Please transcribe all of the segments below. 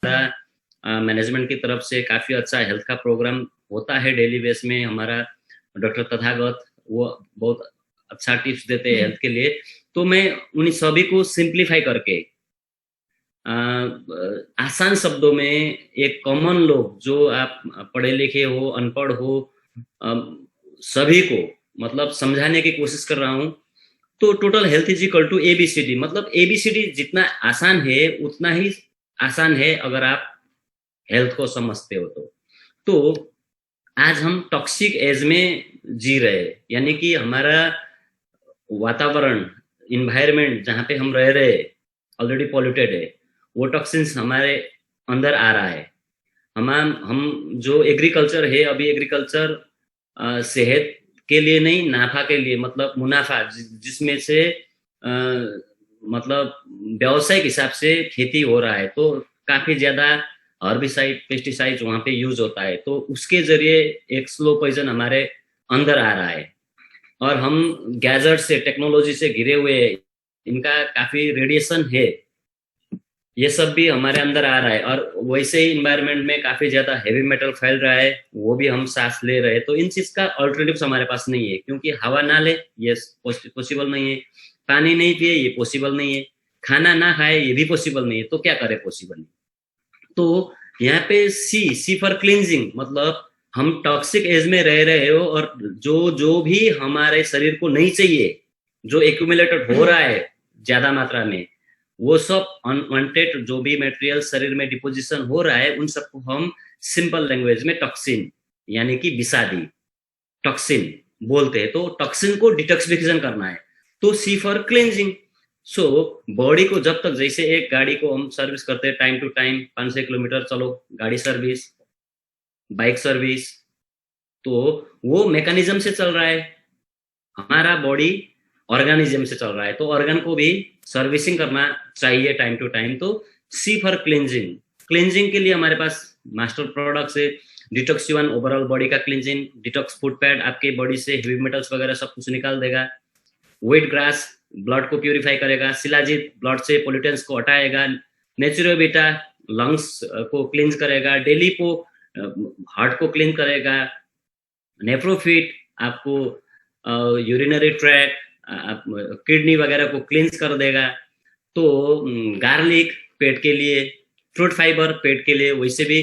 Management की तरफ से काफी अच्छा हेल्थ का प्रोग्राम होता है डेली बेस में। हमारा डॉक्टर तथागत वो बहुत अच्छा टिप्स देते हैं हेल्थ के लिए। तो मैं उन सभी को सिंप्लीफाई करके आसान शब्दों में एक कॉमन लोग, जो आप पढ़े लिखे हो अनपढ़ हो, सभी को मतलब समझाने की कोशिश कर रहा हूँ। तो total health is equal to ABCD, मतलब एबीसीडी जितना आसान है उतना ही आसान है अगर आप हेल्थ को समझते हो तो आज हम टॉक्सिक एज में जी रहे हैं, यानी कि हमारा वातावरण, इन्वायरमेंट जहाँ पे हम रह रहे हैं ऑलरेडी पॉल्यूटेड है। वो टॉक्सिन्स हमारे अंदर आ रहा है। हम जो एग्रीकल्चर है, अभी एग्रीकल्चर सेहत के लिए नहीं, नाफा के लिए, मतलब मुनाफा जिसमें से मतलब व्यावसायिक हिसाब से खेती हो रहा है, तो काफी ज्यादा हर्बिसाइड पेस्टिसाइड वहां पे यूज होता है। तो उसके जरिए एक स्लो पॉइजन हमारे अंदर आ रहा है। और हम गैजेट से, टेक्नोलॉजी से घिरे हुए हैं, इनका काफी रेडिएशन है, ये सब भी हमारे अंदर आ रहा है। और वैसे ही इन्वायरमेंट में काफी ज्यादा हैवी मेटल फैल रहा है, वो भी हम सांस ले रहे हैं। तो इन चीज का ऑल्टरनेटिव हमारे पास नहीं है, क्योंकि हवा ना ले ये पॉसिबल नहीं है, पानी नहीं पिए ये पॉसिबल नहीं है, खाना ना खाए ये भी पॉसिबल नहीं है। तो क्या करे, पॉसिबल नहीं। तो यहाँ पे सी फॉर क्लींजिंग, मतलब हम टॉक्सिक एज में रह रहे हो, और जो जो भी हमारे शरीर को नहीं चाहिए, जो एक्यूमुलेटेड हो रहा है ज्यादा मात्रा में, वो सब अनवांटेड जो भी मटेरियल शरीर में डिपोजिशन हो रहा है, उन सबको हम सिंपल लैंग्वेज में टॉक्सिन यानी कि विषादी टॉक्सिन बोलते हैं। तो टॉक्सिन को डिटॉक्सिफिकेशन करना है, तो सी फॉर क्लींजिंग। सो बॉडी को जब तक, जैसे एक गाड़ी को हम सर्विस करते हैं टाइम टू टाइम, 500 किलोमीटर चलो गाड़ी सर्विस, बाइक सर्विस, तो वो मैकेनिज्म से चल रहा है। हमारा बॉडी ऑर्गेनिज्म से चल रहा है, तो ऑर्गन को भी सर्विसिंग करना चाहिए टाइम टू टाइम। तो सी फॉर क्लींजिंग। क्लींजिंग के लिए हमारे पास मास्टर प्रोडक्ट्स है। डिटॉक्स-1 ओवरऑल बॉडी का क्लींजिंग, डिटॉक्स फुट पैड आपके बॉडी से हेवी मेटल्स वगैरह सब कुछ निकाल देगा। व्हीट ग्रास ब्लड को प्यूरिफाई करेगा। शिलाजीत ब्लड से पोल्यूटेंट्स को हटाएगा। नेचुरोबीटा लंग्स को क्लींज करेगा। डेलीपो हार्ट को क्लीन करेगा। नेफ्रोफिट आपको यूरिनरी ट्रैक, किडनी वगैरह को क्लींस कर देगा। तो गार्लिक पेट के लिए, फ्रूट फाइबर पेट के लिए, वैसे भी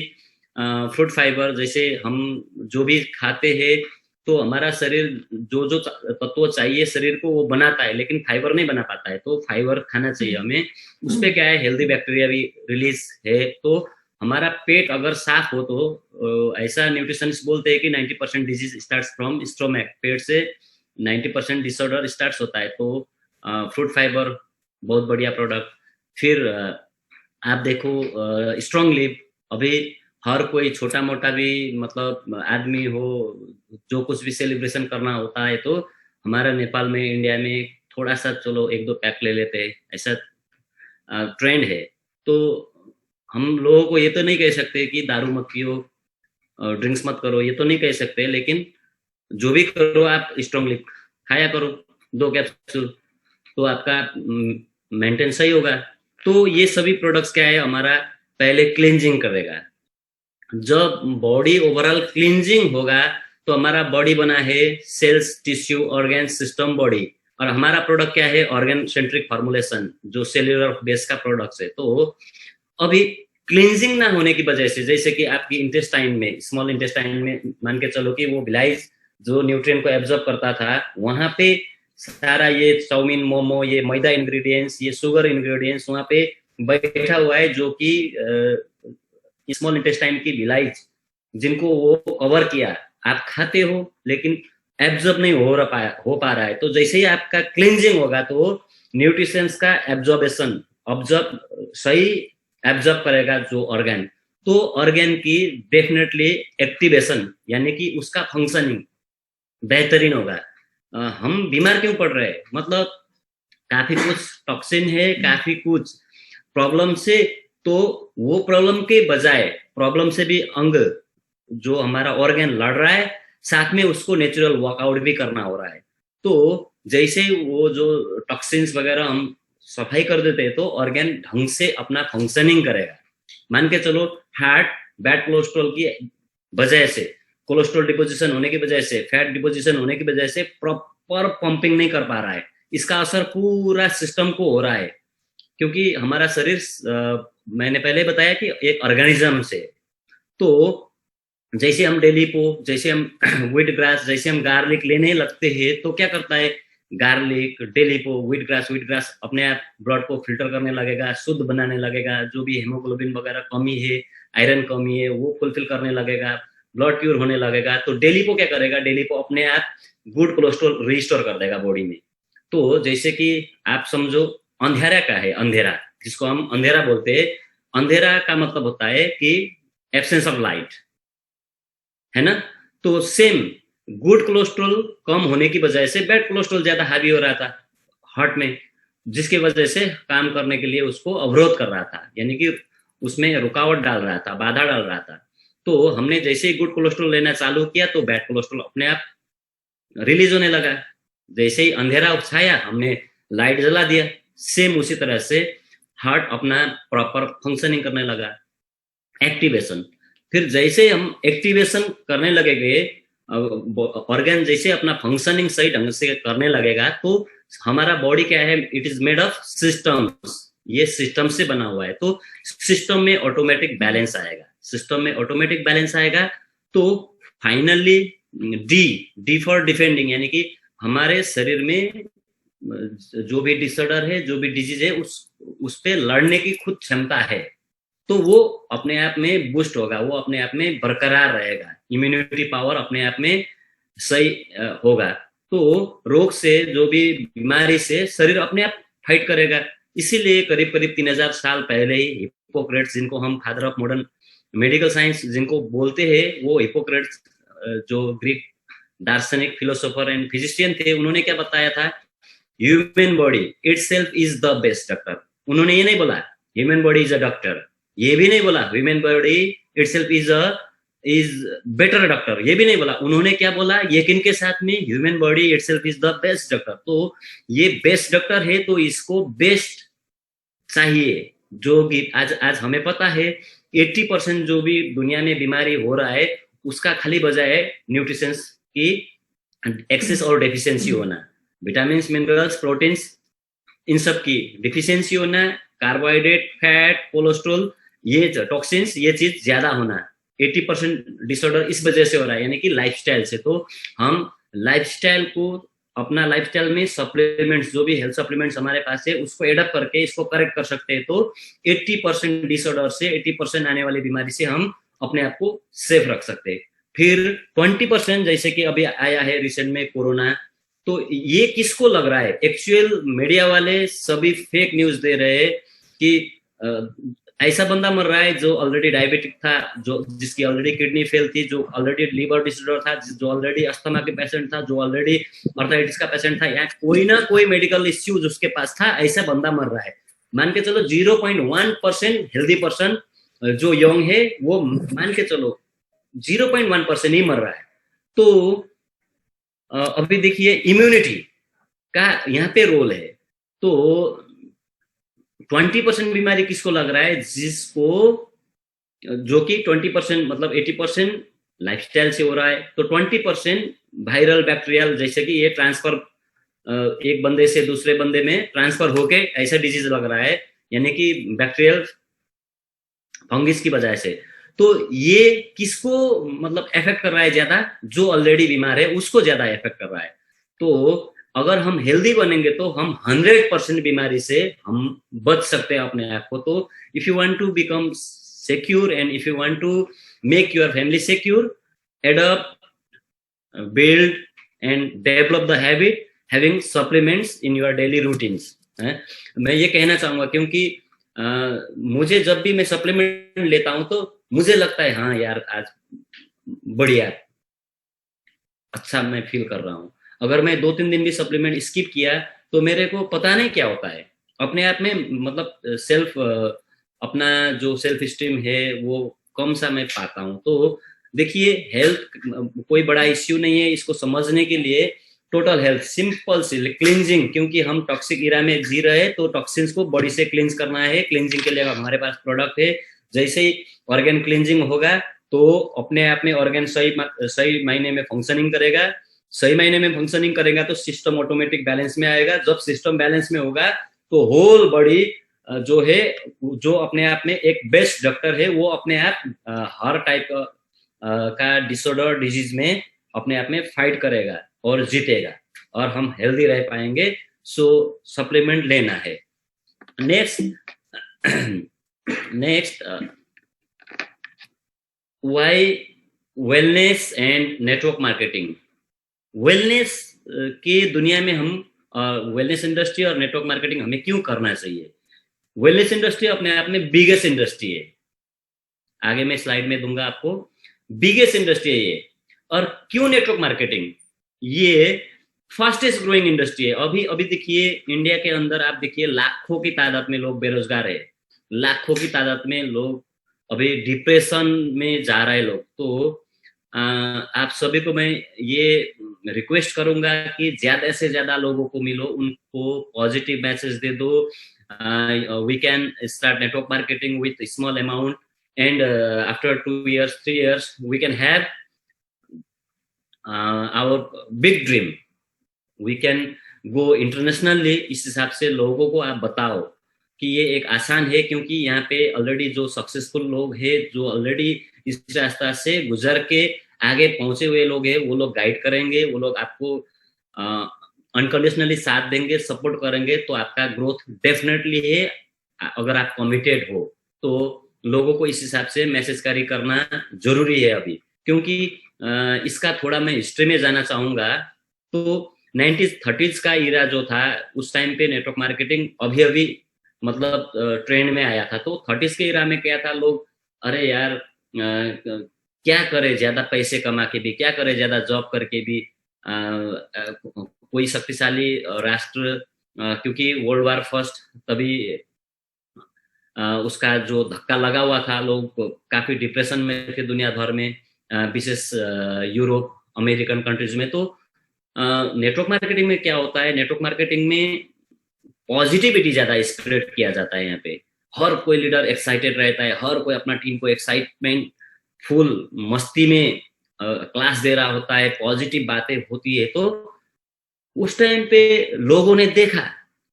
फ्रूट फाइबर जैसे हम जो भी खाते हैं, तो हमारा शरीर जो जो तत्व चाहिए शरीर को वो बनाता है, लेकिन फाइबर नहीं बना पाता है। तो फाइबर खाना चाहिए हमें। उस पे क्या है, हेल्दी बैक्टीरिया भी रिलीज है। तो हमारा पेट अगर साफ हो, तो ऐसा न्यूट्रिशनिस्ट बोलते हैं कि 90% डिजीज स्टार्ट्स फ्रॉम स्टोमक, पेट से 90% डिसऑर्डर स्टार्ट्स होता है। तो फ्रूट फाइबर बहुत बढ़िया प्रोडक्ट। फिर आप देखो स्ट्रॉन्ग लिव, अभी हर कोई छोटा मोटा भी मतलब आदमी हो, जो कुछ भी सेलिब्रेशन करना होता है, तो हमारा नेपाल में, इंडिया में थोड़ा सा चलो एक दो पैक ले लेते हैं, ऐसा ट्रेंड है। तो हम लोगों को ये तो नहीं कह सकते कि दारू मत पियो, ड्रिंक्स मत करो, ये तो नहीं कह सकते, लेकिन जो भी करो आप स्ट्रॉन्गली खाया करो 2 कैप्सूल, तो आपका मेंटेन सही होगा। तो ये सभी प्रोडक्ट्स क्या है, हमारा पहले क्लींजिंग करेगा। जब बॉडी ओवरऑल क्लींजिंग होगा, तो हमारा बॉडी बना है cells, tissue, organ, system, body. और हमारा प्रोडक्ट क्या है, ऑर्गन सेंट्रिक फॉर्मुलेशन, जो सेल्यूलर बेस का प्रोडक्ट है। तो अभी क्लींजिंग ना होने की वजह से, जैसे कि आपकी इंटेस्टाइन में, स्मॉल इंटेस्टाइन में मान के चलो कि वो बिलाइज जो न्यूट्रिएंट को एब्जॉर्ब करता था, वहां पे सारा ये चाउमीन, मोमो, ये मैदा इंग्रेडिएंट्स, ये शुगर इंग्रेडिएंट्स वहां पे बैठा हुआ है, जो कि स्मॉल इंटेस्टाइन की बिलाइज जिनको वो कवर किया, आप खाते हो लेकिन एब्जॉर्ब नहीं हो पा रहा है। तो जैसे ही आपका क्लींजिंग होगा, तो न्यूट्रिशंस का एब्जॉर्बेशन, ऑब्जॉर्ब सही एब्जॉर्ब करेगा जो ऑर्गन, तो ऑर्गन की डेफिनेटली एक्टिवेशन यानी कि उसका फंक्शनिंग बेहतरीन होगा। हम बीमार क्यों पड़ रहे हैं, मतलब काफी कुछ टॉक्सिन है, काफी कुछ प्रॉब्लम से। तो वो प्रॉब्लम के बजाय, प्रॉब्लम से भी अंग जो हमारा ऑर्गन लड़ रहा है, साथ में उसको नेचुरल वर्कआउट भी करना हो रहा है। तो जैसे वो जो टॉक्सिन्स वगैरह हम सफाई कर देते हैं, तो ऑर्गन ढंग से अपना फंक्शनिंग करेगा। मान के चलो हार्ट बैड कोलेस्ट्रॉल की वजह से, कोलेस्ट्रॉल डिपोजिशन होने की वजह से, फैट डिपोजिशन होने की वजह से प्रॉपर पंपिंग नहीं कर पा रहा है, इसका असर पूरा सिस्टम को हो रहा है। क्योंकि हमारा शरीर मैंने पहले बताया कि एक ऑर्गेनिज्म से, तो जैसे हम डेली को, जैसे हम व्हीट ग्रास, जैसे हम गार्लिक लेने लगते हैं तो क्या करता है, गार्लिक, डेली को, व्हीट ग्रास अपने आप ब्लड को फिल्टर करने लगेगा, शुद्ध बनाने लगेगा, जो भी हेमोग्लोबिन वगैरह कमी है, आयरन कमी है, वो फुलफिल करने लगेगा, ब्लड प्योर होने लगेगा। तो डेली को क्या करेगा, डेली को अपने आप गुड कोलेस्ट्रॉल रिस्टोर कर देगा बॉडी में। तो जैसे कि आप समझो अंधेरा का है, अंधेरा जिसको हम अंधेरा बोलते हैं, अंधेरा का मतलब होता है कि एब्सेंस ऑफ लाइट, है ना। तो सेम गुड कोलेस्ट्रॉल कम होने की वजह से बैड कोलेस्ट्रॉल ज्यादा हावी हो रहा था हार्ट में, जिसकी वजह से काम करने के लिए उसको अवरोध कर रहा था, यानी कि उसमें रुकावट डाल रहा था, बाधा डाल रहा था। तो हमने जैसे ही गुड कोलेस्ट्रॉल लेना चालू किया तो बैड कोलेस्ट्रॉल अपने आप रिलीज होने लगा। जैसे ही अंधेरा छाया, हमने लाइट जला दिया, सेम उसी तरह से हार्ट अपना प्रॉपर फंक्शनिंग करने लगा, एक्टिवेशन। फिर जैसे हम एक्टिवेशन करने लगेंगे, ऑर्गन जैसे अपना फंक्शनिंग सही ढंग से करने लगेगा, तो हमारा बॉडी क्या है, it is made of systems, ये सिस्टम से बना हुआ है। तो सिस्टम में ऑटोमेटिक बैलेंस आएगा, सिस्टम में ऑटोमेटिक बैलेंस आएगा। तो फाइनली डी फॉर डिफेंडिंग, यानी कि हमारे शरीर में जो भी डिसऑर्डर है, जो भी डिजीज है, उस पे लड़ने की खुद क्षमता है, तो वो अपने आप में बूस्ट होगा, वो अपने आप में बरकरार रहेगा, इम्यूनिटी पावर अपने आप में सही होगा। तो रोग से, जो भी बीमारी से शरीर अपने आप फाइट करेगा। इसीलिए करीब करीब 3000 साल पहले ही हिप्पोक्रेट्स, जिनको हम father of modern medical science जिनको बोलते हैं, वो हिप्पोक्रेट्स जो ग्रीक दार्शनिक, फिलोसोफर एंड फिजिशियन थे, उन्होंने क्या बताया था, human body itself is the best doctor. उन्होंने ये नहीं बोला human body is a doctor, ये भी नहीं बोला human body itself is better doctor, ये भी नहीं बोला। उन्होंने क्या बोला, यकीन के साथ में, human body itself is the best doctor. तो ये बेस्ट डॉक्टर है, तो इसको बेस्ट चाहिए। जो भी आज हमें पता है 80% जो भी दुनिया में बीमारी हो रहा है, उसका खाली वजह है न्यूट्रिशन की एक्सेस और डेफिशिएंसी होना, विटामिन, मिनरल्स, प्रोटीन्स, इन सब की डिफिशियंसी होना, कार्बोहाइड्रेट, फैट, कोलेस्ट्रॉल, ये टॉक्सिन्स, ये चीज ज्यादा होना। 80% डिसऑर्डर इस वजह से हो रहा है, यानी कि लाइफस्टाइल से। तो हम लाइफस्टाइल को, अपना लाइफस्टाइल में सप्लीमेंट्स, जो भी हेल्थ सप्लीमेंट्स हमारे पास है, उसको एडअप करके इसको करेक्ट कर सकते हैं। तो 80% डिसऑर्डर से, 80% आने वाली बीमारी से हम अपने आप को सेफ रख सकते हैं। फिर 20% जैसे कि अभी आया है रिसेंट में कोरोना, तो ये किसको लग रहा है, एक्चुअल मीडिया वाले सभी फेक न्यूज दे रहे हैं कि ऐसा बंदा मर रहा है जो ऑलरेडी डायबिटिक था, जो जिसकी ऑलरेडी किडनी फेल थी, जो ऑलरेडी लिवर डिसऑर्डर था, जो ऑलरेडी अस्थमा के पेशेंट था, जो ऑलरेडी आर्थराइटिस का पेशेंट था, या कोई ना कोई मेडिकल इश्यूज उसके पास था, ऐसा बंदा मर रहा है। मान के चलो 0.1% हेल्दी पर्सन जो यंग है, वो मान के चलो 0.1% ही मर रहा है। तो अभी देखिए इम्यूनिटी का यहाँ पे रोल है। तो 20% बीमारी किसको लग रहा है, जिसको, जो कि 20% मतलब 80% लाइफस्टाइल से हो रहा है, तो 20% वायरल, बैक्टीरियल, जैसे कि ये ट्रांसफर एक बंदे से दूसरे बंदे में ट्रांसफर होके ऐसा डिजीज लग रहा है, यानी कि बैक्टीरियल, फंगिस की वजह से। तो ये किसको मतलब इफेक्ट कर रहा है ज्यादा, जो ऑलरेडी बीमार है उसको ज्यादा इफेक्ट कर रहा है। तो अगर हम हेल्दी बनेंगे तो हम 100% बीमारी से हम बच सकते हैं अपने आप को। तो if you want to become secure and if you want to make your family secure, adopt, build and develop the habit having supplements in your daily routines. मैं ये कहना चाहूंगा, क्योंकि मुझे जब भी मैं सप्लीमेंट लेता हूं तो मुझे लगता है हाँ यार आज बढ़िया, अच्छा मैं फील कर रहा हूँ। अगर मैं 2-3 दिन भी सप्लीमेंट स्किप किया तो मेरे को पता नहीं क्या होता है अपने आप में, मतलब सेल्फ, अपना जो सेल्फ स्टीम है वो कम सा मैं पाता हूँ। तो देखिए हेल्थ कोई बड़ा इश्यू नहीं है, इसको समझने के लिए टोटल हेल्थ, सिंपल सी क्लींजिंग, क्योंकि हम टॉक्सिक इरा में जी रहे हैं, तो टॉक्सिन्स को बॉडी से क्लींज करना है। क्लींजिंग के लिए हमारे पास प्रोडक्ट है जैसे ही ऑर्गन क्लींजिंग होगा तो अपने आप में ऑर्गन सही मायने में फंक्शनिंग करेगा। सही मायने में फंक्शनिंग करेगा तो सिस्टम ऑटोमेटिक बैलेंस में आएगा। जब सिस्टम बैलेंस में होगा तो होल बॉडी जो है, जो अपने आप में एक बेस्ट डॉक्टर है, वो अपने आप हर टाइप का डिसऑर्डर डिजीज में अपने आप में फाइट करेगा और जीतेगा और हम हेल्दी रह पाएंगे। सो सप्लीमेंट लेना है। Next why wellness and network marketing. Wellness की दुनिया में हम वेलनेस इंडस्ट्री और नेटवर्क मार्केटिंग हमें क्यों करना चाहिए? वेलनेस इंडस्ट्री अपने आप में बिगेस्ट इंडस्ट्री है, आगे मैं स्लाइड में दूंगा आपको। बिगेस्ट इंडस्ट्री है ये। और क्यों नेटवर्क मार्केटिंग? ये फास्टेस्ट ग्रोइंग इंडस्ट्री है। अभी देखिए इंडिया के अंदर आप देखिए लाखों की तादाद में लोग बेरोजगार है, लाखों की तादाद में लोग अभी डिप्रेशन में जा रहे लोग। तो आप सभी को मैं ये रिक्वेस्ट करूंगा कि ज्यादा से ज्यादा लोगों को मिलो, उनको पॉजिटिव मैसेज दे दो। We can start network marketing with small amount and after 2 years 3 years we can have our big dream, we can go internationally। इस हिसाब से लोगों को आप बताओ कि ये एक आसान है, क्योंकि यहाँ पे ऑलरेडी जो सक्सेसफुल लोग हैं, जो ऑलरेडी इस रास्ता से गुजर के आगे पहुंचे हुए लोग हैं, वो लोग गाइड करेंगे, वो लोग आपको अनकंडीशनली साथ देंगे, सपोर्ट करेंगे। तो आपका ग्रोथ डेफिनेटली है अगर आप कमिटेड हो। तो लोगों को इस हिसाब से मैसेज कैरी करना जरूरी है अभी, क्योंकि इसका थोड़ा मैं हिस्ट्री में जाना चाहूंगा। तो 1930s का इरा जो था, उस टाइम पे नेटवर्क मार्केटिंग अभी मतलब ट्रेंड में आया था। तो 30s के इरा में क्या था, लोग अरे यार क्या करे ज्यादा पैसे कमा के भी, क्या करे ज्यादा जॉब करके भी। कोई शक्तिशाली राष्ट्र, क्योंकि वर्ल्ड वार फर्स्ट तभी उसका जो धक्का लगा हुआ था, लोग काफी डिप्रेशन में थे दुनिया भर में, विशेष यूरोप अमेरिकन कंट्रीज में। तो नेटवर्क मार्केटिंग में क्या होता है, नेटवर्क मार्केटिंग में पॉजिटिविटी ज्यादा स्प्रेड किया जाता है। यहाँ पे हर कोई लीडर एक्साइटेड रहता है, हर कोई अपना टीम को एक्साइटमेंट फुल मस्ती में क्लास दे रहा होता है, पॉजिटिव बातें होती है। तो उस टाइम पे लोगों ने देखा,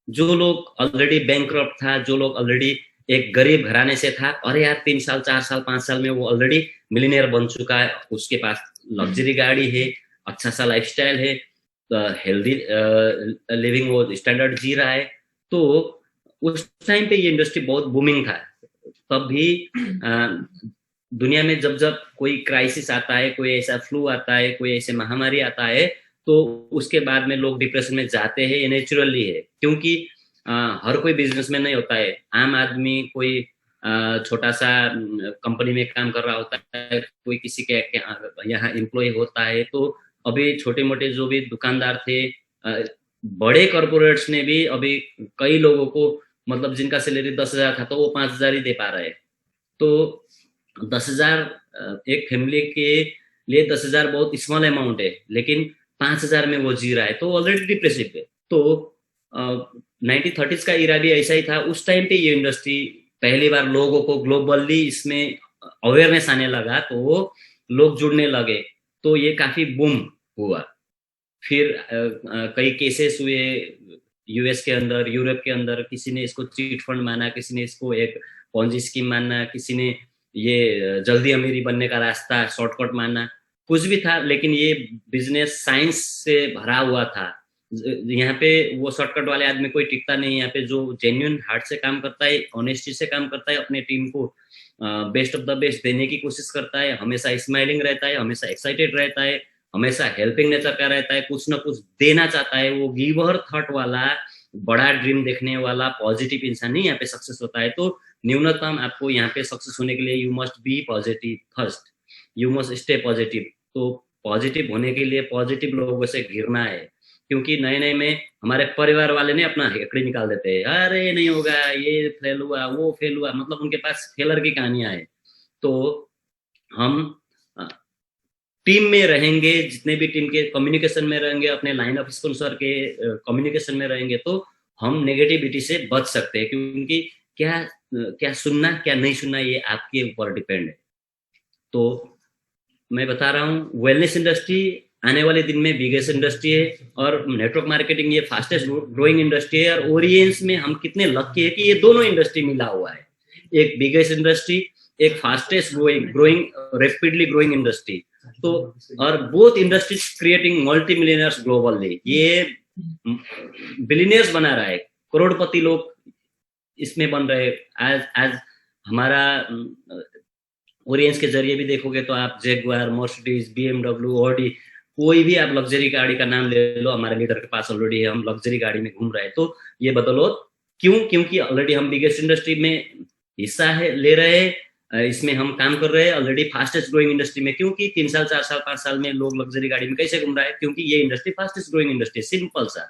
जो लोग ऑलरेडी बैंकक्रप्ट था, जो लोग ऑलरेडी एक गरीब घराने से था, अरे यार 3 साल 4 साल 5 साल में वो ऑलरेडी मिलियनेयर बन चुका है, उसके पास लग्जरी गाड़ी है, अच्छा सा लाइफस्टाइल है, हेल्दी लिविंग वो स्टैंडर्ड जी रहा है। तो उस टाइम पे ये इंडस्ट्री बहुत बूमिंग था। तब भी दुनिया में जब जब कोई क्राइसिस आता है, कोई ऐसा फ्लू आता है, कोई ऐसे महामारी आता है, तो उसके बाद में लोग डिप्रेशन में जाते हैं। ये नेचुरली है, क्योंकि हर कोई बिजनेसमैन नहीं होता है। आम आदमी कोई छोटा सा कंपनी में काम कर रहा होता है, कोई किसी के यहाँ एम्प्लॉय होता है। तो अभी छोटे मोटे जो भी दुकानदार थे, बड़े कॉर्पोरेट्स ने भी अभी कई लोगों को, मतलब जिनका सैलरी 10,000 था तो वो 5,000 ही दे पा रहे हैं। तो 10,000 एक फैमिली के लिए 10,000 बहुत स्मॉल अमाउंट है, लेकिन 5,000 में वो जी रहा है, तो ऑलरेडी डिप्रेसिव है। तो 1930s का इरा भी ऐसा ही था। उस टाइम पे ये इंडस्ट्री पहली बार लोगों को ग्लोबली इसमें अवेयरनेस आने लगा, तो वो लोग जुड़ने लगे, तो ये काफी बूम हुआ। फिर कई केसेस हुए यूएस के अंदर, यूरोप के अंदर। किसी ने इसको चीट फंड माना, किसी ने इसको एक पॉन्जी स्कीम माना, किसी ने ये जल्दी अमीरी बनने का रास्ता शॉर्टकट माना, कुछ भी था, लेकिन ये बिजनेस साइंस से भरा हुआ था। यहाँ पे वो शॉर्टकट वाले आदमी कोई टिकता नहीं। यहाँ पे जो जेन्युइन हार्ट से काम करता है, ऑनेस्टी से काम करता है, अपने टीम को बेस्ट ऑफ द बेस्ट देने की कोशिश करता है, हमेशा स्माइलिंग रहता है, हमेशा एक्साइटेड रहता है, हमेशा हेल्पिंग नेचर का रहता है, कुछ ना कुछ देना चाहता है, वो गिवर थॉट वाला, बड़ा ड्रीम देखने वाला पॉजिटिव इंसान ही यहाँ पे सक्सेस होता है। तो न्यूनतम आपको यहाँ पे सक्सेस होने के लिए you must be positive first, you must stay positive. तो पॉजिटिव होने के लिए पॉजिटिव लोगों से घिरना है, क्योंकि नए नए में हमारे परिवार वाले ने अपना हेकड़ी निकाल देते हैं, अरे नहीं होगा, ये फेल हुआ, वो फेल हुआ, मतलब उनके पास फेलर की कहानियां है। तो हम टीम में रहेंगे, जितने भी टीम के कम्युनिकेशन में रहेंगे, अपने लाइन ऑफ स्पॉन्सर के कम्युनिकेशन में रहेंगे, तो हम नेगेटिविटी से बच सकते हैं। क्योंकि क्या सुनना क्या नहीं सुनना ये आपके ऊपर डिपेंड है। तो मैं बता रहा हूँ वेलनेस इंडस्ट्री आने वाले दिन में बिगेस्ट इंडस्ट्री है और नेटवर्क मार्केटिंग ये फास्टेस्ट ग्रोइंग इंडस्ट्री है। और ओरिएंस में हम कितने लकी है कि ये दोनों इंडस्ट्री मिला हुआ है, एक बिगेस्ट इंडस्ट्री, एक fastest growing rapidly growing industry. तो और both industries creating multi millionaires globally, ये बिलियनियर्स बना रहा है, करोड़पति लोग इसमें बन रहे। आज हमारा ओरिएंस के जरिए भी देखोगे तो आप जैगुआर, मर्सिडीज, BMW, ऑडी, कोई भी आप लग्जरी गाड़ी का नाम ले लो, हमारे लीडर के पास ऑलरेडी है, हम लग्जरी गाड़ी में घूम रहे हैं। तो ये बदौलत क्यों? क्योंकि ऑलरेडी हम बिगेस्ट इंडस्ट्री में हिस्सा है ले रहे हैं, इसमें हम काम कर रहे हैं ऑलरेडी फास्टेस्ट ग्रोइंग इंडस्ट्री में। क्योंकि 3 साल 4 साल 5 साल में लोग लग्जरी गाड़ी में कैसे घूम रहा है? क्योंकि ये industry fastest growing industry, simple सा।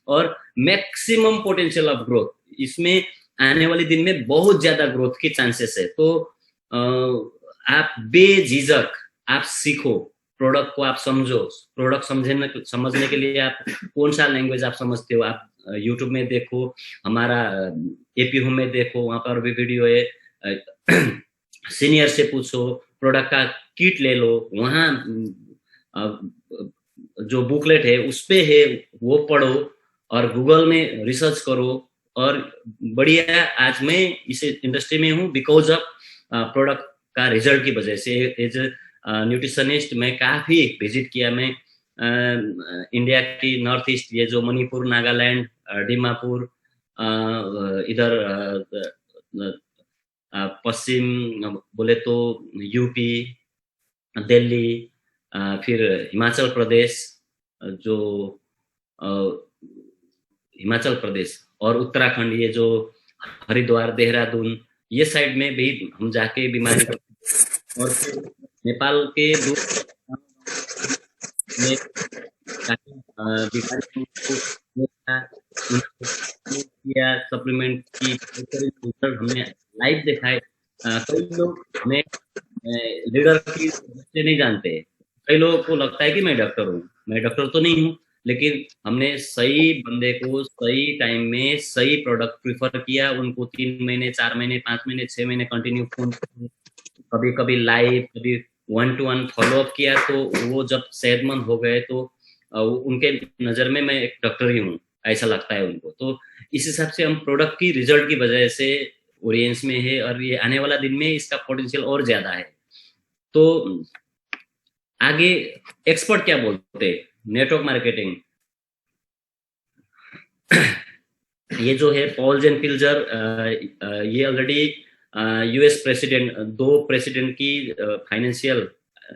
और मैक्सिमम पोटेंशियल ऑफ ग्रोथ, इसमें आने वाले दिन में बहुत ज्यादा ग्रोथ की चांसेस है। तो आप बेझिझक आप सीखो, प्रोडक्ट को आप समझो। प्रोडक्ट समझने के लिए आप कौन सा लैंग्वेज आप समझते हो, आप यूट्यूब में देखो, हमारा एपी होम में देखो, वहां पर भी वीडियो है। सीनियर से पूछो, प्रोडक्ट का किट ले लो, वहाँ जो बुकलेट है उस पे है वो पढ़ो, और गूगल में रिसर्च करो। और बढ़िया, आज मैं इस इंडस्ट्री में हूँ बिकॉज ऑफ प्रोडक्ट का रिजल्ट की वजह से। एज न्यूट्रिशनिस्ट मैं काफी विजिट किया। मैं इंडिया की नॉर्थ ईस्ट, ये जो मणिपुर, नागालैंड, दीमापुर, इधर पश्चिम बोले तो यूपी, दिल्ली, फिर हिमाचल प्रदेश, जो हिमाचल प्रदेश और उत्तराखंड, ये जो हरिद्वार, देहरादून, ये साइड में भी हम जाके बीमारी और फिर नेपाल के सप्लीमेंट की हमने लाइव देखा है। कई लोग हमें लीडर की से नहीं जानते, कई लोगों को लगता है कि मैं डॉक्टर हूँ। मैं डॉक्टर तो नहीं हूँ, लेकिन हमने सही बंदे को सही टाइम में सही प्रोडक्ट प्रिफर किया, उनको 3 महीने 4 महीने 5 महीने 6 महीने कंटिन्यू फोन, कभी कभी लाइव, कभी 1-to-1 फॉलोअप किया। तो वो जब सेहतमंद हो गए तो उनके नजर में मैं एक डॉक्टर ही हूँ, ऐसा लगता है उनको। तो इस हिसाब से हम प्रोडक्ट की रिजल्ट की वजह से ओरिएंस में है, और ये आने वाला दिन में इसका पोटेंशियल और ज्यादा है। तो आगे एक्सपर्ट क्या बोलते हैं नेटवर्क मार्केटिंग। ये जो है पॉल जेन पिल्जर, ये ऑलरेडी यूएस प्रेसिडेंट, 2 प्रेसिडेंट की फाइनेंशियल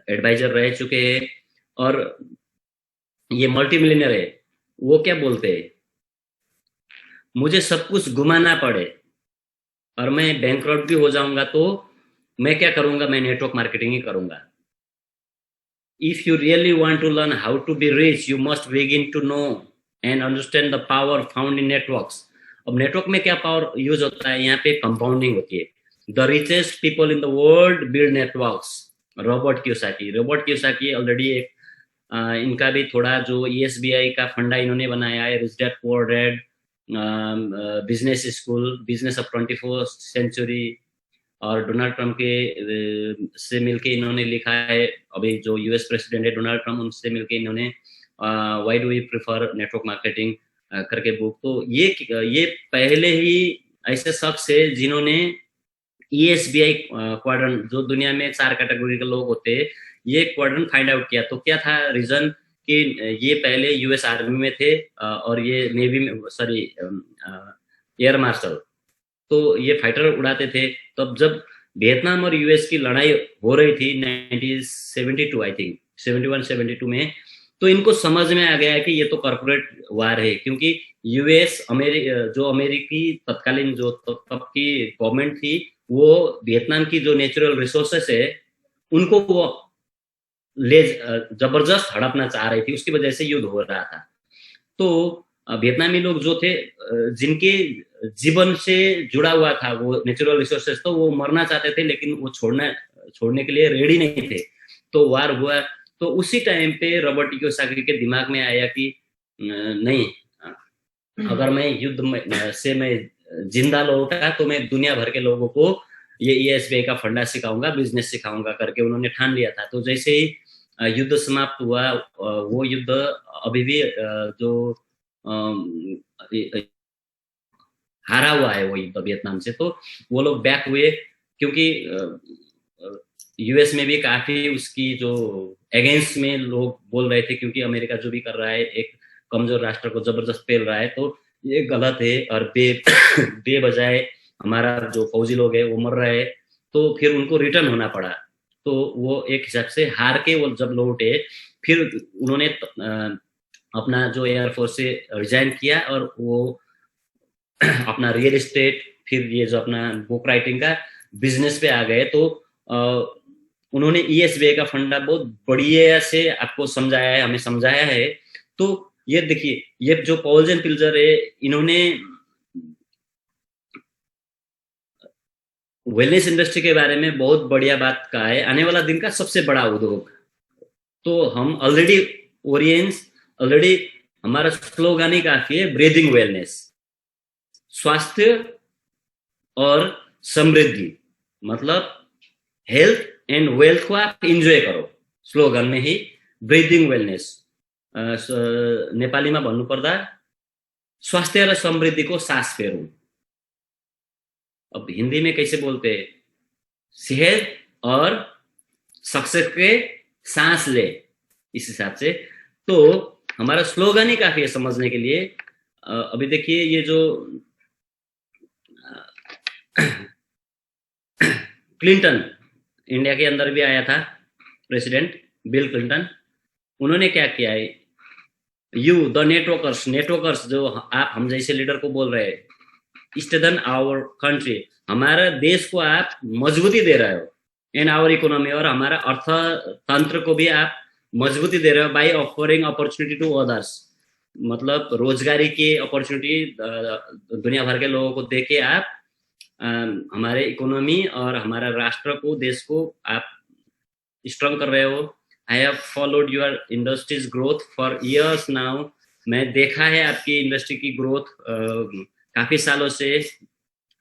एडवाइजर रह चुके हैं, और ये मल्टी मिलियनर है। वो क्या बोलते हैं, मुझे सब कुछ घुमाना पड़े और मैं बैंकरप्ट भी हो जाऊंगा तो मैं क्या करूंगा, मैं नेटवर्क मार्केटिंग ही करूंगा। If you really want to learn how to be rich, you must begin to know and understand the power found in networks. अब नेटवर्क में क्या पावर यूज होता है, यहाँ पे कंपाउंडिंग होती है। The richest people in the world build networks. Robert Kiyosaki already एक इनका भी थोड़ा जो ESBI का फंडा इन्होंने बनाया है, rich dad poor dad, business school, business of 21st century, और डोनाल्ड ट्रम्प के से मिलके इन्होंने लिखा है, अभी जो यूएस प्रेसिडेंट है डोनाल्ड ट्रम्प, उनसे मिलके इन्होंने why do we prefer network marketing करके बुक। तो ये पहले ही ऐसे शख्स है जिन्होंने ESBI क्वाड्रेंट, जो दुनिया में 4 कैटेगरी के लोग होते हैं, ये क्वाड्रेंट फाइंड आउट किया। तो क्या था रीजन कि ये पहले यूएस आर्मी में थे, और ये नेवी में, सॉरी एयर मार्शल, तो ये फाइटर उड़ाते थे। तब जब वियतनाम और यूएस की लड़ाई हो रही थी 1972 आई थिंक 71-72 में, तो इनको समझ में आ गया कि ये तो कॉर्पोरेट वार है, क्योंकि यूएस जो अमेरिकी तत्कालीन जो तब की गवर्नमेंट थी, वो वियतनाम की जो नेचुरल रिसोर्सेस है उनको वो जबरदस्त हड़पना चाह रही थी, उसकी वजह से युद्ध हो रहा था। तो वियतनामी लोग जो थे, जिनके जीवन से जुड़ा हुआ था वो नेचुरल रिसोर्सेस, तो वो मरना चाहते थे, लेकिन वो छोड़ने के लिए रेडी नहीं थे। तो वार हुआ। तो उसी टाइम पे रॉबर्ट कियोसाकी के दिमाग में आया कि नहीं, अगर मैं युद्ध से मैं जिंदा लौटा तो मैं दुनिया भर के लोगों को ये ईएसबीआई का फंडा सिखाऊंगा, बिजनेस सिखाऊंगा करके उन्होंने ठान लिया था। तो जैसे ही युद्ध समाप्त हुआ, वो युद्ध अभी भी जो हारा हुआ है वो युद्ध वियतनाम से, तो वो लोग बैक हुए, क्योंकि यूएस में भी काफी उसकी जो अगेंस्ट में लोग बोल रहे थे, क्योंकि अमेरिका जो भी कर रहा है एक कमजोर राष्ट्र को जबरदस्त पेल रहा है, तो ये गलत है। और बेबजाय हमारा जो फौजी लोग है वो मर रहे हैं, तो फिर उनको रिटर्न होना पड़ा। तो वो एक हिसाब से हार के वो जब लौटे, फिर उन्होंने अपना जो एयरफोर्स से रिजाइन किया और वो अपना रियल एस्टेट, फिर ये जो अपना बुक राइटिंग का बिजनेस पे आ गए। तो उन्होंने ईएसबीआई का फंडा बहुत बढ़िया से आपको समझाया है, हमें समझाया है। तो ये देखिए, ये जो पॉल्स एंड पिल्जर है, इन्होंने वेलनेस इंडस्ट्री के बारे में बहुत बढ़िया बात कहा है, आने वाला दिन का सबसे बड़ा उद्योग। तो हम ऑलरेडी ओरियंस, ऑलरेडी हमारा स्लोगन ही काफी है, ब्रीदिंग वेलनेस, स्वास्थ्य और समृद्धि, मतलब हेल्थ एंड वेल्थ को आप इंजोय करो, स्लोगन में ही ब्रीदिंग वेलनेस। नेपालीमा भन्नुपर्दा स्वास्थ्य र समृद्धिको सास फेरौं। अब हिंदी में कैसे बोलते हैं, सेहत और सक्सेस के सांस ले, इस हिसाब से। तो हमारा स्लोगन ही काफी है समझने के लिए। अभी देखिए, ये जो क्लिंटन, इंडिया के अंदर भी आया था प्रेसिडेंट बिल क्लिंटन, उन्होंने क्या किया है, यू द नेटवर्कर्स, नेटवर्कर्स जो आप हम जैसे लीडर को बोल रहे हैं, स्ट्रेंथन आवर कंट्री, हमारा देश को आप मजबूती दे रहे हो, इन आवर इकोनॉमी, और हमारा अर्थतंत्र को भी आप मजबूती दे रहे हो by offering opportunity to others, मतलब रोजगारी की अपॉर्चुनिटी दुनिया भर के लोगों को देके आप हमारे इकोनॉमी और हमारा राष्ट्र को, देश को आप स्ट्रॉन्ग कर रहे हो। I have followed your industries growth for years now, मैं देखा है आपकी इंडस्ट्री की ग्रोथ काफी सालों से।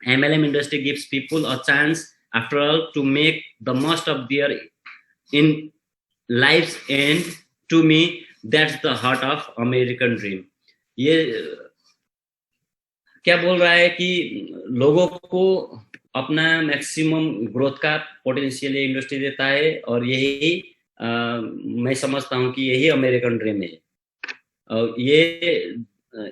MLM industry gives people a chance after all to make the most of their in life, and to me that's the heart of American dream. ये क्या बोल रहा है कि लोगों को अपना मैक्सिमम ग्रोथ का पोटेंशियल इंडस्ट्री देता है, और यही मैं समझता हूँ कि यही अमेरिकन ड्रीम है। ये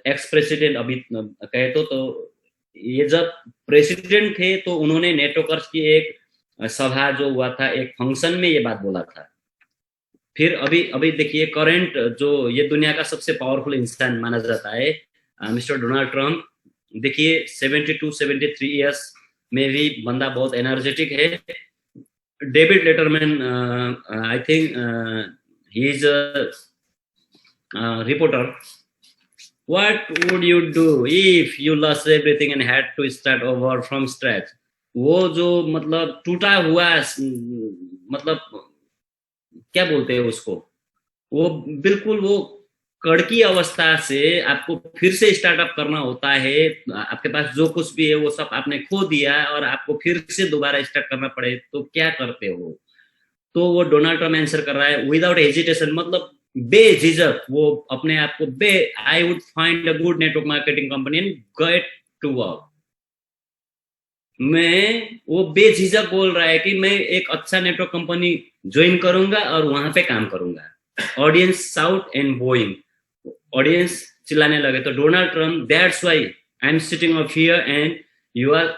एक्स प्रेसिडेंट अभी कहे तो ये जब प्रेसिडेंट थे तो उन्होंने नेटवर्कर्स की एक सभा जो हुआ था, एक फंक्शन में ये बात बोला था। फिर अभी अभी देखिए, करंट जो ये दुनिया का सबसे पावरफुल इंसान माना जाता है, मिस्टर डोनाल्ड ट्रंप, देखिए 72-73 ईयर्स में भी बंदा बहुत एनर्जेटिक है। David Letterman, I think he is reporter, what would you do if you lost everything and had to start over from scratch? वो जो मतलब टूटा हुआ, मतलब क्या बोलते हैं उसको, वो बिल्कुल वो कड़की अवस्था से आपको फिर से स्टार्टअप करना होता है। आपके पास जो कुछ भी है वो सब आपने खो दिया और आपको फिर से दोबारा स्टार्ट करना पड़े, तो क्या करते हो? तो वो डोनाल्ड ट्रम्प आंसर कर रहा है विदाउट हेजिटेशन, मतलब बेझिझक वो अपने आप को I would find a good network marketing company and get to work. मैं वो बेझिझक बोल रहा है कि मैं एक अच्छा नेटवर्क कंपनी ज्वाइन करूंगा और वहां पे काम करूंगा। Audience shout and booing, audience चिल्लाने लगे। तो Donald Trump, that's why I am sitting up here and you are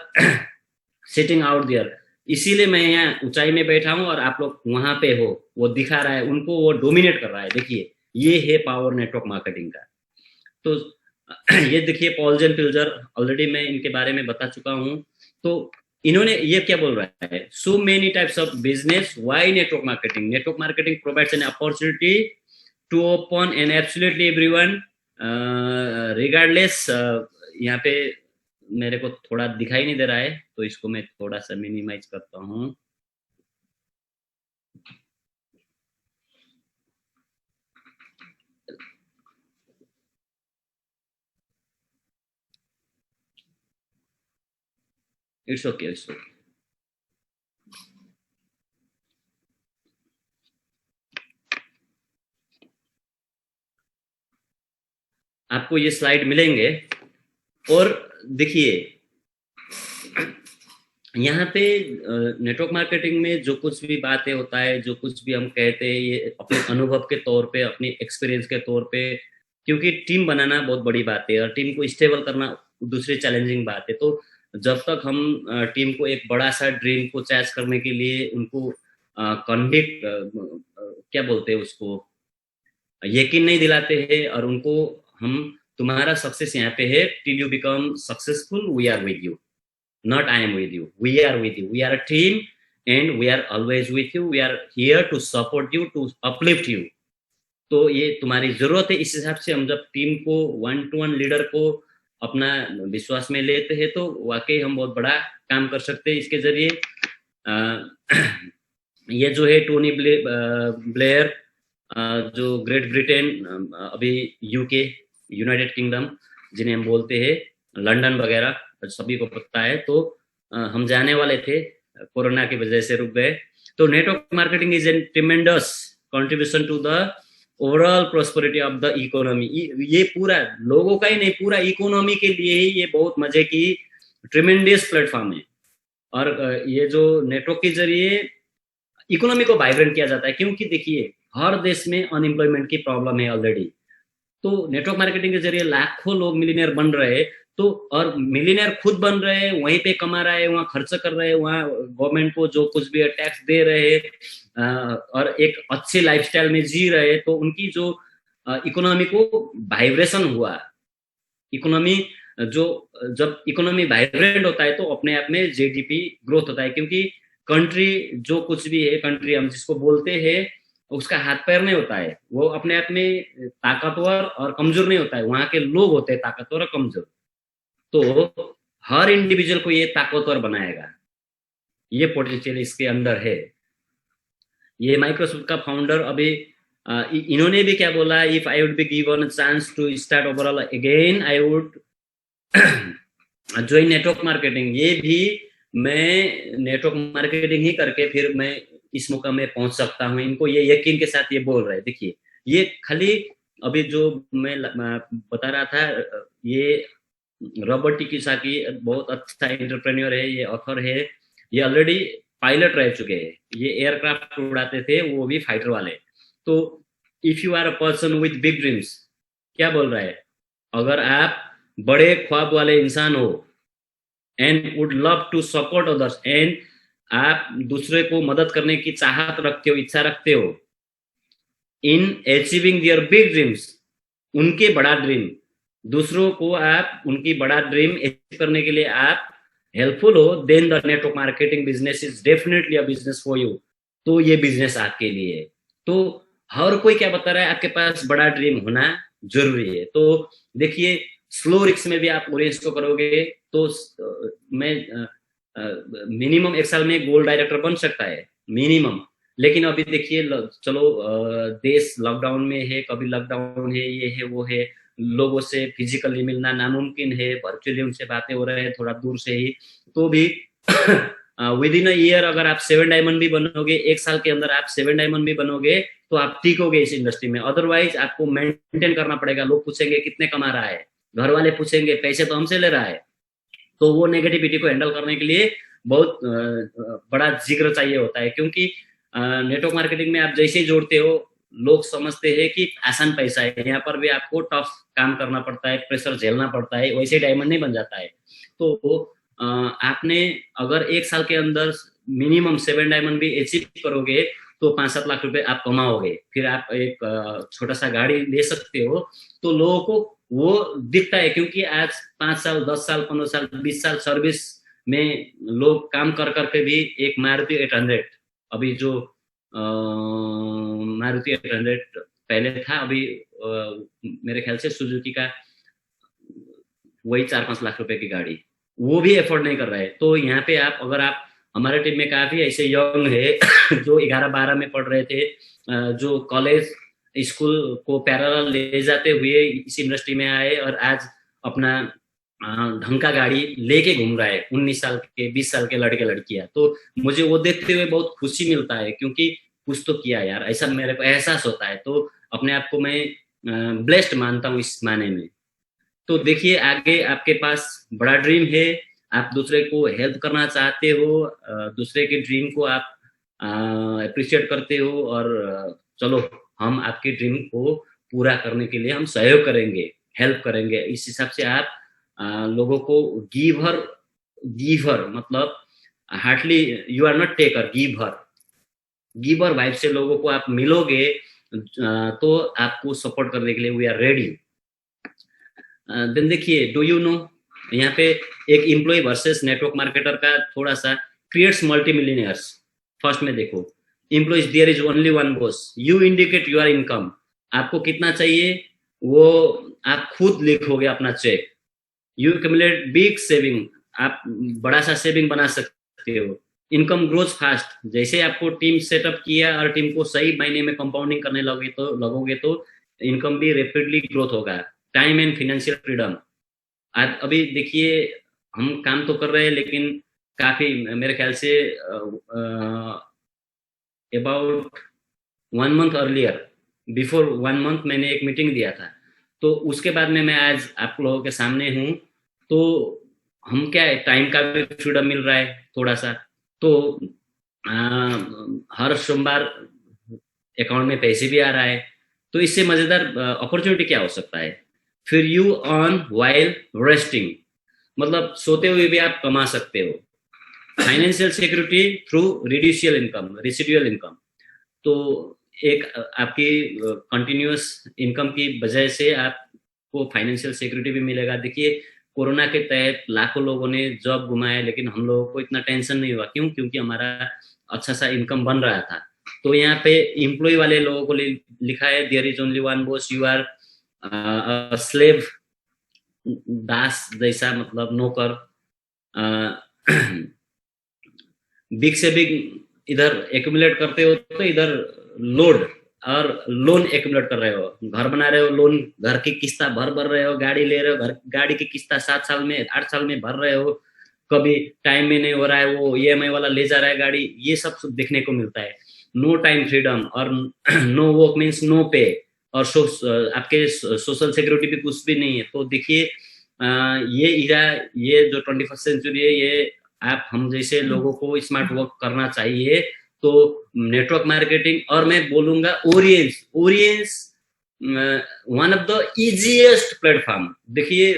sitting out there, इसीलिए मैं यहाँ ऊंचाई में बैठा हूँ और आप लोग वहां पे हो। वो दिखा रहा है उनको, वो डोमिनेट कर रहा है। देखिए, ये है पावर नेटवर्क मार्केटिंग का। तो ये देखिए, पॉल्स एंड पिल्जर, ऑलरेडी मैं इनके बारे में बता चुका हूँ। तो इन्होंने ये क्या बोल रहा है, so many types of business, why network marketing, network marketing provides an opportunity to open an absolutely everyone regardless. यहाँ पे मेरे को थोड़ा दिखाई नहीं दे रहा है, तो इसको मैं थोड़ा सा मिनिमाइज करता हूँ। It's okay, it's okay. आपको ये स्लाइड मिलेंगे। और देखिए यहाँ पे नेटवर्क मार्केटिंग में जो कुछ भी बातें होता है, जो कुछ भी हम कहते हैं, ये अपने अनुभव के तौर पे, अपनी एक्सपीरियंस के तौर पे, क्योंकि टीम बनाना बहुत बड़ी बात है और टीम को स्टेबल करना दूसरी चैलेंजिंग बात है। तो जब तक हम टीम को एक बड़ा सा ड्रीम को चैस करने के लिए उनको कन्विक्ट क्या बोलते हैं उसको, यकीन नहीं दिलाते हैं और उनको हम तुम्हारा सक्सेस यहाँ पे है, till you become successful we are with you, not I am with you, we are with you, we are a team and we are always with you, we are here to support you, to uplift you। तो ये तुम्हारी जरूरत है। इस हिसाब से हम जब टीम को, वन टू वन लीडर को अपना विश्वास में लेते हैं तो वाकई हम बहुत बड़ा काम कर सकते हैं इसके जरिए। ये जो है टोनी ब्लेयर, जो ग्रेट ब्रिटेन, अभी यूके, यूनाइटेड किंगडम जिन्हें हम बोलते हैं, लंदन वगैरह सभी को पता है। तो हम जाने वाले थे, कोरोना की वजह से रुक गए। तो network marketing is an tremendous contribution to the overall prosperity of the economy. ये पूरा लोगों का ही नहीं, पूरा इकोनॉमी के लिए ही ये बहुत मजे की ट्रिमेंडियस प्लेटफॉर्म है। और ये जो नेटवर्क के जरिए इकोनॉमी को वाइब्रेंट किया जाता है, क्योंकि देखिए हर देश में अनएम्प्लॉयमेंट की प्रॉब्लम है ऑलरेडी। तो नेटवर्क मार्केटिंग के जरिए लाखों लोग मिलीनियर बन रहे हैं। तो और मिलीनियर खुद बन रहे हैं, वहीं पे कमा रहे हैं, वहाँ खर्च कर रहे हैं, वहाँ गवर्नमेंट को जो कुछ भी टैक्स दे रहे हैं और एक अच्छे लाइफस्टाइल में जी रहे हैं। तो उनकी जो इकोनॉमी को वाइब्रेशन हुआ, इकोनॉमी जो, जब इकोनॉमी वाइब्रेंट होता है तो अपने आप में जीडीपी ग्रोथ होता है। क्योंकि कंट्री जो कुछ भी है, कंट्री हम जिसको बोलते हैं, उसका हाथ पैर नहीं होता है, वो अपने आप में ताकतवर और कमजोर नहीं होता है, वहाँ के लोग होते हैं ताकतवर और कमजोर। तो हर इंडिविजुअल को ये ताकतवर बनाएगा, ये पोटेंशियल इसके अंदर है। ये माइक्रोसॉफ्ट का फाउंडर अभी इन्होंने भी क्या बोला, if I would be given a chance to start overall again I would join network marketing. ये भी मैं नेटवर्क मार्केटिंग ही करके फिर मैं इस मौका में पहुंच सकता हूं। इनको ये यकीन के साथ ये बोल रहे हैं। देखिए ये खाली अभी जो मैं बता रहा था, ये रॉबर्ट टी कियोसाकी बहुत अच्छा एंटरप्रेन्योर है, ये ऑथर है, ये ऑलरेडी पायलट रह चुके हैं, ये एयरक्राफ्ट उड़ाते थे, वो भी फाइटर वाले। तो if you are a person with big dreams, क्या बोल रहा है, अगर आप बड़े ख्वाब वाले इंसान हो and would love to support others, and आप दूसरे को मदद करने की चाहत रखते हो, इच्छा रखते हो in achieving their big dreams, उनके बड़ा ड्रीम, दूसरों को आप उनकी बड़ा ड्रीम अचीव करने के लिए आप हेल्पफुल हो, then the network marketing business is definitely a business for you. तो ये बिजनेस आपके लिए है। तो हर कोई क्या बता रहा है, आपके पास बड़ा ड्रीम होना जरूरी है। तो देखिए स्लो रिक्स में भी आप ओरिएंट को करोगे तो मैं मिनिमम 1 साल में गोल्ड डायरेक्टर बन सकता है मिनिमम। लेकिन अभी देखिए चलो देश लॉकडाउन में है, कभी लॉकडाउन है, ये है वो है, लोगों से फिजिकली मिलना नामुमकिन है, वर्चुअली उनसे बातें हो रहे हैं थोड़ा दूर से ही। तो भी विद इन अ ईयर अगर आप 7 डायमंड भी बनोगे, 1 साल के अंदर आप 7 डायमंड भी बनोगे तो आप टिकोगे इस इंडस्ट्री में। अदरवाइज आपको मेंटेन करना पड़ेगा। लोग पूछेंगे कितने कमा रहा है, घर वाले पूछेंगे पैसे तो हमसे ले रहा है। तो वो नेगेटिविटी को हैंडल करने के लिए बहुत बड़ा जिग्र चाहिए होता है। क्योंकि नेटवर्क मार्केटिंग में आप जैसे ही जोड़ते हो, लोग समझते हैं कि आसान पैसा है, यहाँ पर भी आपको टफ काम करना पड़ता है, प्रेशर झेलना पड़ता है, वैसे डायमंड नहीं बन जाता है। तो आपने अगर 1 साल के अंदर मिनिमम 7 डायमंड भी अचीव करोगे तो 5-7 लाख रुपए आप कमाओगे। फिर आप एक छोटा सा गाड़ी ले सकते हो। तो लोगों को वो दिखता है, क्योंकि आज 5 साल 10 साल 15 साल 20 साल सर्विस में लोग काम कर करके भी एक मारुति 800, अभी जो मारुति 800 पहले था, अभी मेरे ख्याल से सुजुकी का वही 4-5 लाख रुपए की गाड़ी, वो भी एफोर्ड नहीं कर रहा है। तो यहाँ पे आप, अगर आप, हमारे टीम में काफी ऐसे यंग है जो 11-12 में पढ़ रहे थे, जो कॉलेज स्कूल को पैरेलल ले जाते हुए इस इंडस्ट्री में आए और आज अपना ढंग का गाड़ी लेके घूम रहा है, 19 साल के 20 साल के लड़के लड़कियां, तो मुझे वो देखते हुए बहुत खुशी मिलता है, क्योंकि कुछ तो किया यार, ऐसा मेरे को एहसास होता है। तो अपने आप को मैं ब्लेस्ड मानता हूँ इस मायने में। तो देखिए, आगे आपके पास बड़ा ड्रीम है, आप दूसरे को हेल्प करना चाहते हो, दूसरे के ड्रीम को आप अप्रिशिएट करते हो, और चलो, हम आपके ड्रीम को पूरा करने के लिए हम सहयोग करेंगे, हेल्प करेंगे। इस हिसाब से आप लोगों को गिवर, गिवर मतलब hardly, you are not taker, giver, giver vibe से लोगों को आप मिलोगे, तो आपको सपोर्ट करने के लिए वी आर रेडी। देन देखिए, डू यू नो, यहाँ पे एक एम्प्लॉय वर्सेस नेटवर्क मार्केटर का थोड़ा सा क्रिएट्स मल्टी मिलियनियर्स। फर्स्ट में देखो, employees there is only one boss, you indicate your income, आपको कितना चाहिए वो आप खुद लिखोगे अपना check. You accumulate big saving, आप बड़ा सा सेविंग बना सकते हो। इनकम ग्रोज फास्ट, जैसे आपको टीम सेटअप किया और टीम को सही महीने में कंपाउंडिंग करने लगोगे तो इनकम भी रैपिडली ग्रोथ होगा। टाइम एंड फाइनेंशियल फ्रीडम, आज अभी देखिए, हम काम तो कर रहे हैं, लेकिन काफी मेरे ख्याल say about 1 month earlier, before 1 month मैंने एक मीटिंग दिया था, तो उसके बाद में मैं आज आप लोगों के सामने हूँ। तो हम क्या है, टाइम का भी फ्रीडम मिल रहा है थोड़ा सा, तो हर सोमवार अकाउंट में पैसे भी आ रहा है, तो इससे मजेदार अपॉर्चुनिटी क्या हो सकता है। फिर यू अर्न वाइल रेस्टिंग, मतलब सोते हुए भी आप कमा सकते हो। Financial security through residual income, तो एक आपकी कंटिन्यूअस इनकम की वजह से आपको फाइनेंशियल सिक्योरिटी भी मिलेगा। देखिए, कोरोना के तहत लाखों लोगों ने जॉब गुमाया, लेकिन हम लोगों को इतना टेंशन नहीं हुआ, क्यों? क्योंकि हमारा अच्छा सा इनकम बन रहा था। तो यहाँ पे एम्प्लॉय वाले लोगों को लिखा है, there is only one boss, you are slave, दास जैसा, मतलब नौकर। बिग से बिग इधर एक्यूमुलेट करते हो, तो इधर लोड और लोन एक्यूमुलेट कर रहे हो, घर बना रहे हो, लोन, घर की किस्ता भर रहे हो, गाड़ी ले रहे हो, घर गाड़ी की किस्ता 7 साल में 8 साल में भर रहे हो, कभी टाइम में नहीं हो रहा है, वो ईएमआई वाला ले जा रहा है गाड़ी, ये सब देखने को मिलता है। नो टाइम फ्रीडम और नो वर्क मीन्स नो पे, और आपके सोशल सिक्योरिटी भी कुछ भी नहीं है। तो देखिए, ये इरा, ये जो 21st सेंचुरी है, ये आप हम जैसे लोगों को स्मार्ट वर्क करना चाहिए। तो नेटवर्क मार्केटिंग, और मैं बोलूंगा Oriens, one of the easiest platform. देखिए,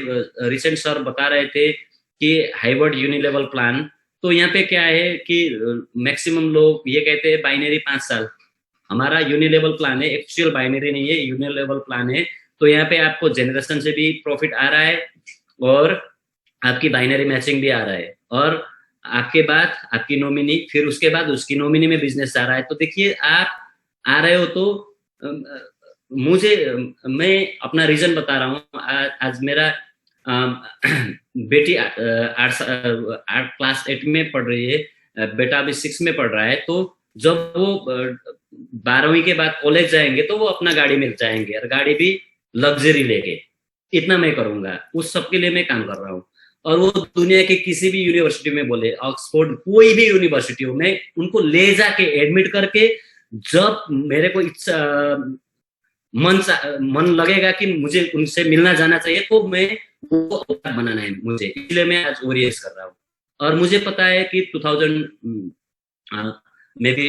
रिसेंट सर बता रहे थे कि हाइवर्ड यूनिलेवल प्लान, तो यहाँ पे क्या है कि मैक्सिमम लोग ये कहते हैं बाइनरी 5 साल, हमारा यूनिलेवल प्लान है, एक्चुअल बाइनरी नहीं है, यूनिलेवल प्लान है। तो यहाँ पे आपको जनरेशन से भी प्रॉफिट आ रहा है, और आपकी बाइनरी मैचिंग भी आ रहा है, और आपके बाद आपकी नॉमिनी, फिर उसके बाद उसकी नॉमिनी में बिजनेस आ रहा है। तो देखिए, आप आ रहे हो तो मुझे, मैं अपना रीजन बता रहा हूँ। आज मेरा बेटी क्लास 8 में पढ़ रही है, बेटा अभी 6 में पढ़ रहा है। तो जब वो 12वीं के बाद कॉलेज जाएंगे, तो वो अपना गाड़ी मिल जाएंगे, और गाड़ी भी लग्जरी लेके। इतना मैं करूंगा, उस सब के लिए मैं काम कर रहा हूँ। और वो दुनिया के किसी भी यूनिवर्सिटी में बोले, ऑक्सफोर्ड, कोई भी यूनिवर्सिटी हो, मैं उनको ले जाके एडमिट करके, जब मेरे को इच्छा मन लगेगा कि मुझे उनसे मिलना जाना चाहिए, तो मैं वो बनाना है मुझे, इसलिए मैं आज ओरिएस कर रहा हूँ। और मुझे पता है कि 2000 में भी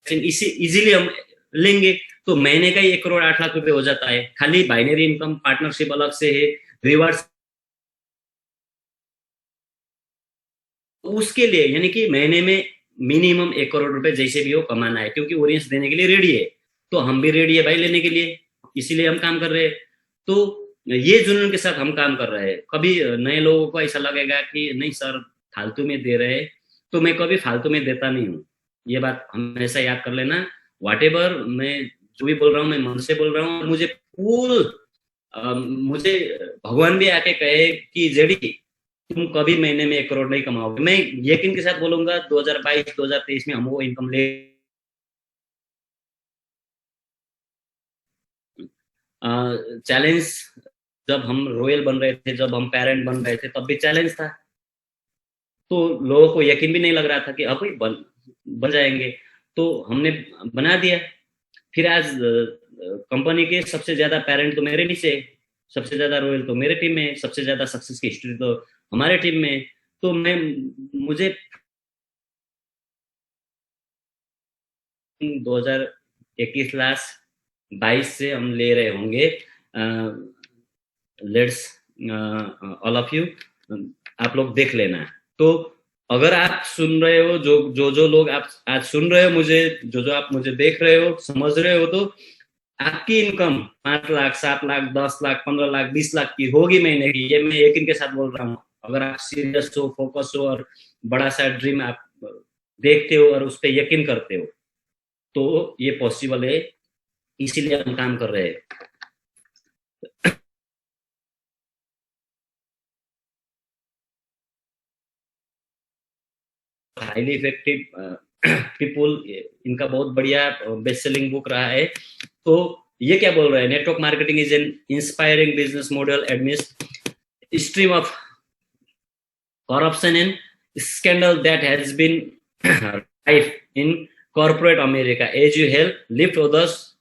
इसी इजीली हम लेंगे, तो महीने का ही 1 करोड़ 8 लाख रुपए हो जाता है। खाली बाइनरी इनकम पार्टनरशिप अलग से है, रिवार्ड्स उसके लिए, यानी कि महीने में मिनिमम 1 करोड़ रुपए जैसे भी हो कमाना है, क्योंकि ओरियंस देने के लिए रेडी है, तो हम भी रेडी है भाई लेने के लिए, इसीलिए हम काम कर रहे हैं। तो ये जुनून के साथ हम काम कर रहे हैं। कभी नए लोगों को ऐसा लगेगा कि नहीं सर फालतू में दे रहे हैं, तो मैं कभी फालतू में देता नहीं हूँ, ये बात हमेशा याद कर लेना। व्हाटएवर मैं जो भी बोल रहा हूँ, मैं मन से बोल रहा हूँ। मुझे मुझे भगवान भी आके कहे कि जेडी तुम कभी महीने में 1 करोड़ नहीं कमाओगे, मैं यकीन के साथ बोलूंगा 2022 2023 में हम वो इनकम ले। चैलेंज, जब हम रॉयल बन रहे थे, जब हम पेरेंट बन रहे थे, तब भी चैलेंज था। तो लोगों को यकीन भी नहीं लग रहा था कि अब बन जाएंगे, तो हमने बना दिया। फिर आज कंपनी के सबसे ज्यादा पेरेंट तो मेरे नीचे है, सबसे ज्यादा रॉयल तो मेरे टीम में है, सबसे ज्यादा सक्सेस की हिस्ट्री तो हमारे टीम में है। तो मैं मुझे 2021 लास्ट 22 से हम ले रहे होंगे। लेट्स ऑल ऑफ यू, आप लोग देख लेना। तो अगर आप सुन रहे हो, जो लोग आप आज सुन रहे हो मुझे, जो आप मुझे देख रहे हो, समझ रहे हो, तो आपकी इनकम 5 लाख, 7 लाख, 10 लाख, 15 लाख, 20 लाख की होगी महीने की, ये मैं यकीन के साथ बोल रहा हूँ। अगर आप सीरियस हो, फोकस हो और बड़ा सा ड्रीम आप देखते हो और उस पर यकीन करते हो, तो ये पॉसिबल है। इसीलिए हम काम कर रहे हैं। हाईली इफेक्टिव पीपुल, इनका बहुत बढ़िया बेस्ट सेलिंग बुक रहा है। तो ये क्या बोल रहा है, network marketing is an inspiring business model amidst stream of corruption and scandal that has been rife in corporate America. As you help lift others,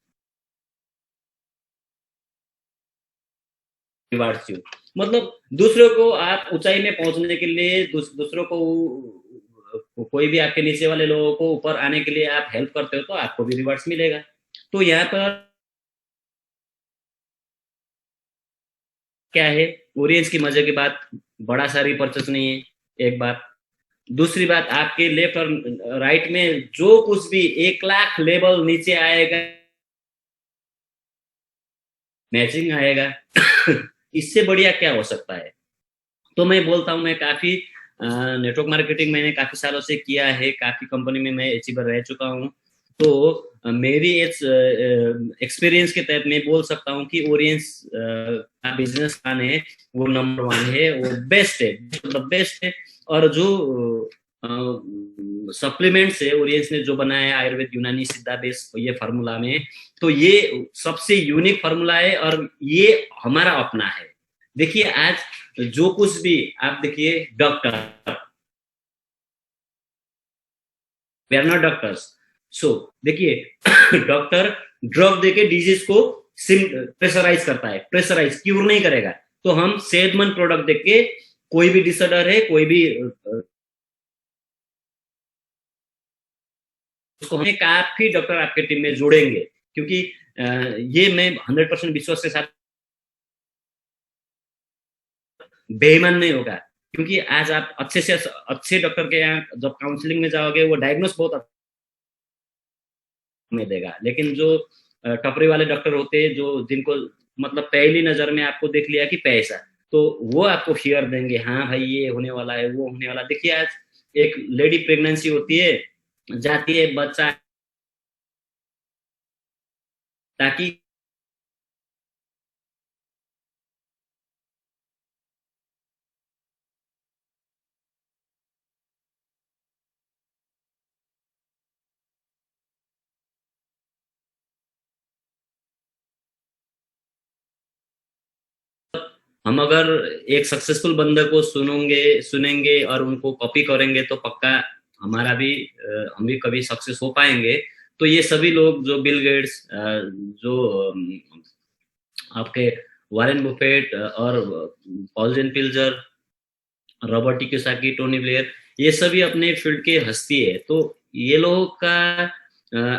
rewards you. मतलब दूसरों को आप ऊंचाई में पहुंचने के लिए, दूसरों को कोई भी आपके नीचे वाले लोगों को ऊपर आने के लिए आप हेल्प करते हो, तो आपको भी रिवार्ड्स मिलेगा। तो यहाँ पर क्या है, ऑडियंस की मजे की बात, बड़ा सा रिपर्चेस नहीं है, एक बात। दूसरी बात, आपके लेफ्ट और राइट में जो कुछ भी 1 लाख लेवल नीचे आएगा, मैचिंग आएगा। इससे बढ़िया क्या हो सकता है। तो मैं बोलता हूँ, मैं काफी नेटवर्क मार्केटिंग मैंने काफी सालों से किया है, काफी कंपनी में मैं अचीवर रह चुका हूँ। तो मेरी एक्सपीरियंस के तहत मैं बोल सकता हूँ कि ओरियंस का बिजनेस प्लान है वो नंबर 1 है, वो बेस्ट है, बेस्ट है। और जो सप्लीमेंट्स है ओरियंस ने जो बनाया है, आयुर्वेद, यूनानी, सिद्धा बेस, ये फार्मूला में, तो ये सबसे यूनिक फार्मूला है और ये हमारा अपना है। देखिए आज जो कुछ भी आप देखिए, doctor, we are not doctors. So देखिए डॉक्टर ड्रग देके डिजीज को प्रेशराइज करता है, प्रेशराइज क्यूर नहीं करेगा। तो हम सेहतमंद प्रोडक्ट देख के कोई भी डिसऑर्डर है, कोई भी उसको हमें काफी डॉक्टर आपके टीम में जोड़ेंगे, क्योंकि ये मैं 100% विश्वास के साथ, बेईमान नहीं होगा। क्योंकि आज आप अच्छे से अच्छे डॉक्टर के यहाँ जब काउंसलिंग में जाओगे, वो डायग्नोस बहुत में देगा। लेकिन जो टपरी वाले डॉक्टर होते हैं, जो जिनको मतलब पहली नजर में आपको देख लिया कि पैसा, तो वो आपको फियर देंगे, हाँ भाई ये होने वाला है, वो होने वाला। देखिए आज एक लेडी प्रेगनेंसी होती है, जाती है बच्चा, ताकि हम अगर एक सक्सेसफुल बंदे को सुनेंगे और उनको कॉपी करेंगे, तो पक्का हमारा भी हम भी कभी सक्सेस हो पाएंगे। तो ये सभी लोग, जो बिल गेट्स, जो आपके वारेन बुफेट और पॉल जेन पिल्जर, रॉबर्ट कियोसाकी, टोनी ब्लेयर, ये सभी अपने फील्ड के हस्ती है। तो ये लोगों का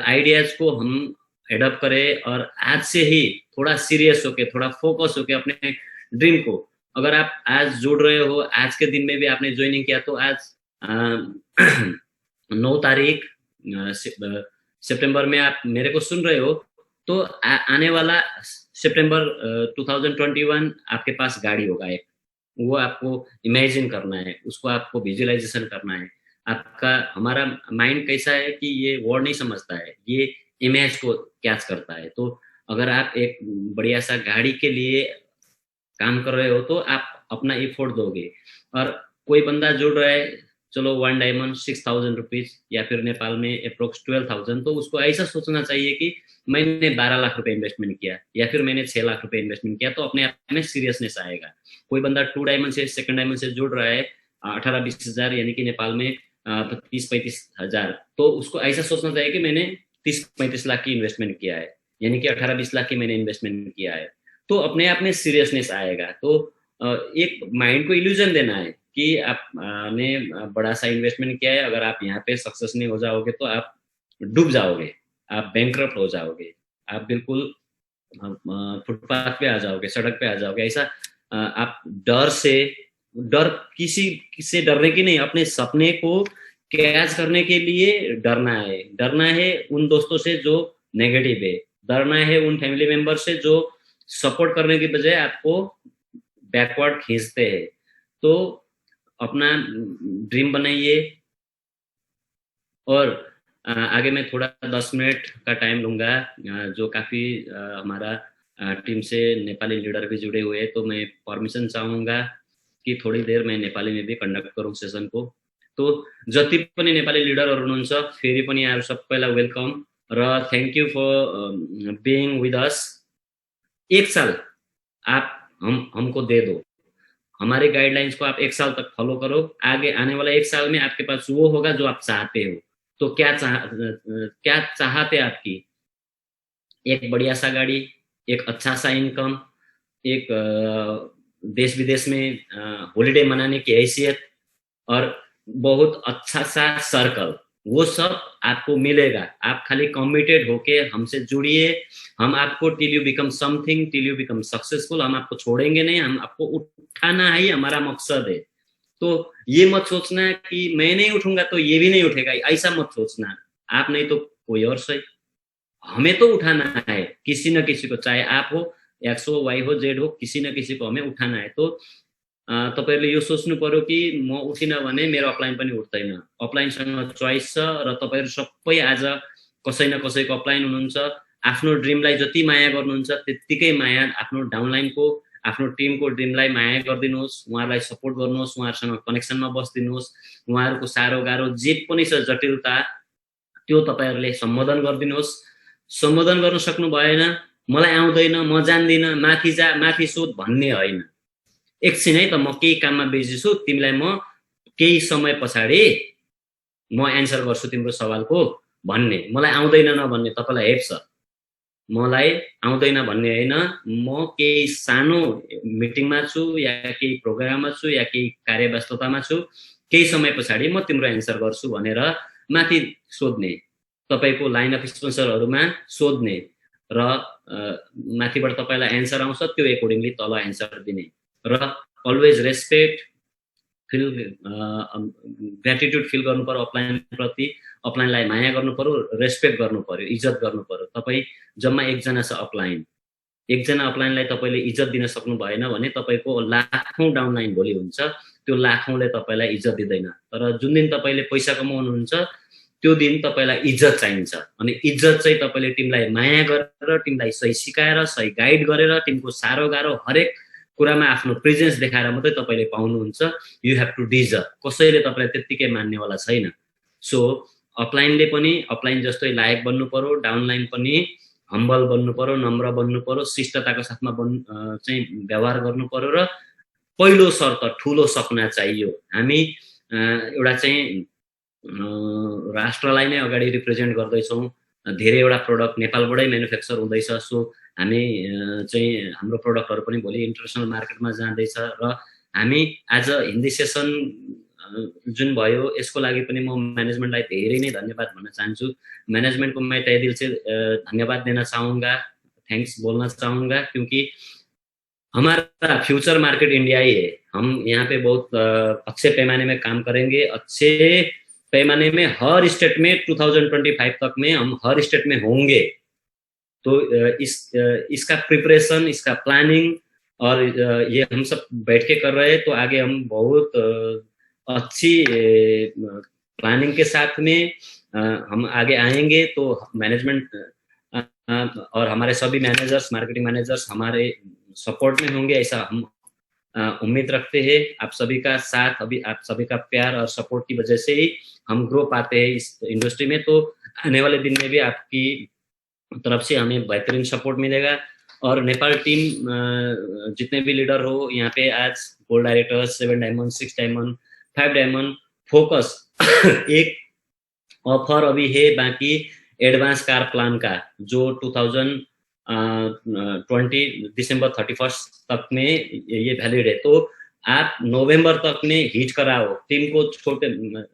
आइडियाज को हम एडॉप्ट करें और आज से ही थोड़ा सीरियस होके, थोड़ा फोकस होके अपने ड्रीम को, अगर आप आज जुड़ रहे हो, आज के दिन में भी आपने ज्वाइनिंग किया, तो आज 9 तारीख सितंबर में आप मेरे को सुन रहे हो, तो आने वाला सितंबर 2021 आपके पास गाड़ी होगा एक, वो आपको इमेजिन करना है, उसको आपको विजुअलाइजेशन करना है। आपका हमारा माइंड कैसा है कि ये वर्ड नहीं समझता है, ये इमेज को कैच करता है। तो अगर आप एक बढ़िया सा गाड़ी के लिए काम कर रहे हो, तो आप अपना एफर्ट दोगे। और कोई बंदा जुड़ रहा है चलो 1 डायमंड 6,000 रुपीज या फिर नेपाल में अप्रोक्स 12,000, तो उसको ऐसा सोचना चाहिए कि मैंने 12 लाख रुपए इन्वेस्टमेंट किया या फिर मैंने 6 लाख रुपए इन्वेस्टमेंट किया, तो अपने आप में सीरियसनेस आएगा। कोई बंदा 2 डायमंड से सेकंड डायमंड से जुड़ रहा है 18-20 हजार, यानी कि नेपाल में 30-35 हजार, तो उसको ऐसा सोचना चाहिए कि मैंने 30-35 लाख की इन्वेस्टमेंट किया है, यानी कि 18-20 लाख की मैंने इन्वेस्टमेंट किया है, तो अपने आप में सीरियसनेस आएगा। तो एक माइंड को इल्यूजन देना है कि आपने बड़ा सा इन्वेस्टमेंट किया है, अगर आप यहाँ पे सक्सेस नहीं हो जाओगे तो आप डूब जाओगे, आप बैंकरप्ट हो जाओगे, आप बिल्कुल फुटपाथ पे आ जाओगे, सड़क पे आ जाओगे। ऐसा आप डर किसी से डरने की नहीं, अपने सपने को कैच करने के लिए डरना है उन दोस्तों से जो नेगेटिव है, डरना है उन फैमिली मेंबर से जो सपोर्ट करने की बजाय आपको बैकवर्ड खींचते हैं। तो अपना ड्रीम बनाइए। और आगे मैं थोड़ा 10 मिनट का टाइम लूंगा, जो काफ़ी हमारा टीम से नेपाली लीडर भी जुड़े हुए हैं, तो मैं परमिशन चाहूँगा कि थोड़ी देर मैं नेपाली में भी कंडक्ट करूँ सेसन को। तो जति पनि नेपाली लिडरहरू हुनुहुन्छ फेरि पनि यहाँहरू सबैलाई वेलकम र thank you for being with us. एक साल आप हमको दे दो, हमारे गाइडलाइंस को आप 1 साल तक फॉलो करो, आगे आने वाला 1 साल में आपके पास वो होगा जो आप चाहते हो। तो क्या चाहते आपकी? एक बढ़िया सा गाड़ी, एक अच्छा सा इनकम, एक देश विदेश में हॉलिडे मनाने की हैसियत और बहुत अच्छा सा सर्कल, वो सब आपको मिलेगा। आप खाली कमिटेड होके हमसे जुड़िए, हम आपको till you become something, till you become successful, हम आपको छोड़ेंगे नहीं, हम आपको उठाना ही हमारा मकसद है। तो ये मत सोचना कि मैं नहीं उठूंगा तो ये भी नहीं उठेगा, ऐसा मत सोचना। आप नहीं तो कोई और सही, हमें तो उठाना है किसी न किसी को, चाहे आप हो, एक्स हो, वाई हो, जेड हो, किसी न किसी को हमें उठाना है। तो तपाईहरुले यो सोच्नु पर्यो कि म उठिन भने मेरो अपलाइन पनि उठ्दैन। अपलाइनसँग चोइस छ र तपाईहरु सबै आज कसै न कसैको अपलाइन हुनुहुन्छ। आफ्नो ड्रिमलाई जति माया गर्नुहुन्छ त्यतिकै माया आफ्नो डाउनलाइनको, आफ्नो टिमको ड्रिमलाई माया गरिदिनुहोस्, उहाँहरूलाई सपोर्ट गर्नुहोस्, उहाँहरूसँग कनेक्सनमा बस्दिनुहोस्। उहाँहरूको सारो गाह्रो जे पनि छ जटिलता, त्यो तपाईहरुले सम्बोधन गरिदिनुहोस्। सम्बोधन गर्न सक्नु भएन, मलाई आउँदैन, म जान्दिन, माथि जा, माथि सोध भन्ने होइन। एकछिन है त, म केही काममा बिजी छु, तिमीलाई म केही समय पछाडि म एन्सर गर्छु तिम्रो सवालको भन्ने। मलाई आउँदैन नभन्ने तपाईलाई हेप छ। मलाई आउँदैन भन्ने होइन, म केही सानो मिटिङमा छु या केही प्रोग्राममा छु या केही कार्यव्यस्ततामा छु, केही समय पछाडि म तिम्रो एन्सर गर्छु भनेर माथि सोध्ने, तपाईको लाइन अफ स्पोन्सरहरुमा सोध्ने र माथिबाट तपाईलाई एन्सर आउँछ त्यो एकोर्डिङली तल एन्सर दिने र अलवेज रेस्पेक्ट फिल ग्र्याटिट्युड फिल गर्नु पर्यो अपलाइन प्रति, अपलाइनलाई माया गर्नु पर्यो, रेस्पेक्ट गर्नु पर्यो, इज्जत गर्नु पर्यो। तपाई जम्मा एकजना छ अपलाइन, एकजना अपलाइनलाई तपाईले इज्जत दिन सक्नु भएन भने तपाईको लाखौं डाउनलाइन भोलि हुन्छ, त्यो लाखौंले तपाईलाई इज्जत दिदैन। तर जुन दिन तपाईले पैसा कमाउनुहुन्छ त्यो दिन तपाईलाई इज्जत चाहिन्छ। अनि इज्जत चाहिँ तपाईले टिमलाई माया गरेर, टिमलाई सही सिकाएर, सही गाइड गरेर, टिमको सारो गाह्रो हरेक कुरामा आफ्नो प्रेजेन्स देखाएर मात्रै तपाईले पाउनुहुन्छ। यु हैव टु डिजर्भ, कसैले तपाईलाई त्यतिकै मान्नेवाला छैन। सो अपलाइनले पनि अपलाइन जस्तै लायक बन्नु पर्यो, डाउनलाइन पनि हम्बल बन्नु पर्यो, नम्र बन्नु पर्यो, शिष्टताको साथमा चाहिँ व्यवहार गर्नु पर्यो र पहिलो शर्त ठूलो सपना चाहियो। हामी एउटा चाहिँ राष्ट्रलाई नै अगाडि रिप्रेजेन्ट गर्दैछौँ। धेरैवटा प्रोडक्ट नेपालबाटै म्यानुफ्याक्चर हुँदैछ। सो हामी चाहिँ हाम्रो प्रोडक्टहरु पनि भोलि इन्टरनेसनल मार्केटमा जाँदैछ र हामी आज हिन्दी सेसन जुन भयो यसको लागि पनि म म्यानेजमेन्टलाई धेरै नै धन्यवाद भन्न चाहन्छु। मैनेजमेंट को मैं तहे दिल से धन्यवाद देना चाहूँगा, थैंक्स बोलना चाहूँगा, क्योंकि हमारा फ्यूचर मार्केट इंडिया ही है। हम यहाँ पे बहुत अच्छे पैमाने में काम करेंगे, अच्छे पैमाने में हर स्टेट में 2025 तक में हम हर स्टेट में होंगे। तो इसका प्रिपरेशन, इसका प्लानिंग और ये हम सब बैठ के कर रहे हैं, तो आगे हम बहुत अच्छी प्लानिंग के साथ में हम आगे आएंगे। तो मैनेजमेंट और हमारे सभी मैनेजर्स, मार्केटिंग मैनेजर्स हमारे सपोर्ट में होंगे, ऐसा हम उम्मीद रखते हैं आप सभी का साथ, अभी आप सभी का प्यार और सपोर्ट की वजह से ही हम ग्रो पाते हैं इस इंडस्ट्री में। तो आने वाले दिन में भी आपकी तरफ से हमें बेहतरीन सपोर्ट मिलेगा। और नेपाल टीम जितने भी लीडर हो यहाँ पे आज gold directors, 7 diamond, 6 diamond, 5 diamond, focus एक ऑफर अभी है बाकी एडवांस कार प्लान का, जो 2020 दिसंबर 31 तक में ये वैलिड है। तो आप नोभेम्बर तक में हिट कराओ, टिमको छोटे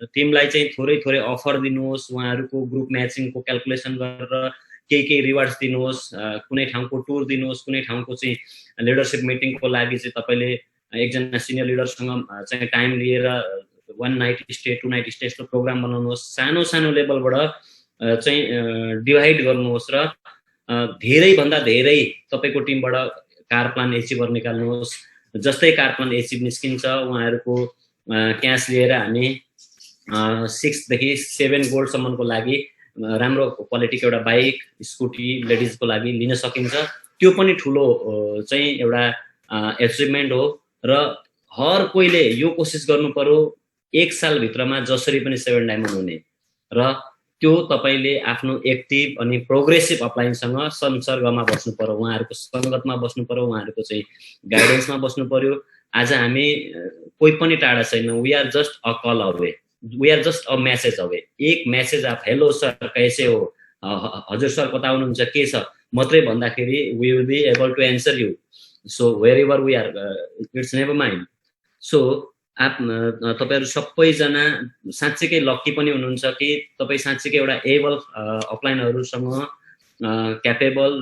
टिमलाई चाहिँ थोरै थोरै अफर दिनुहोस्, उहाँहरूको ग्रुप म्याचिङको क्याल्कुलेसन गरेर केही रिवार्ड्स दिनुहोस्, कुनै ठाउँको टुर दिनुहोस्, कुनै ठाउँको चाहिँ लिडरसिप मिटिङको लागि चाहिँ तपाईँले एकजना सिनियर लिडरसँग चाहिँ टाइम लिएर 1 नाइट स्टे 2 नाइट स्टे यस्तो प्रोग्राम बनाउनुहोस्। सानो सानो लेभलबाट चाहिँ डिभाइड गर्नुहोस् र धेरैभन्दा धेरै तपाईँको टिमबाट कार प्लान एचिभर निकाल्नुहोस्। जस्तै कार प्लान एचिभ निस्किन्छ उहाँहरूको क्यास लिएर हामी 6 देखि 7 गोल्डसम्मको लागि राम्रो क्वालिटीको एउटा बाइक, स्कुटी लेडिजको लागि लिन सकिन्छ। त्यो पनि ठुलो चाहिँ एउटा एचिभमेन्ट हो र हर कोहीले यो कोसिस गर्नु पर्यो 1 सालभित्रमा जसरी पनि 7 डायमन्ड हुने। र त्यो तपाईले आफ्नो एक्टिभ अनि प्रोग्रेसिभ अपलाइनसँग संसर्गमा बस्नु पर्यो, उहाँहरूको सङ्गतमा बस्नु पर्यो, उहाँहरूको चाहिँ गाइडेन्समा बस्नु पर्यो। आज हामी कोही पनि टाढा छैन, we are just a call away, we are just a message away. एक मेसेज आप हेलो सर कैसे हो, हजुर सर कता हुनुहुन्छ, के छ मात्रै भन्दाखेरि we will be able to answer you. So wherever we are, it's never mind. So आप तपाईहरु सबैजना साँच्चैकै लक्की पनि हुनुहुन्छ कि तपाई साँच्चैकै एउटा एबल अपलाइनहरुसँग क्यापेबल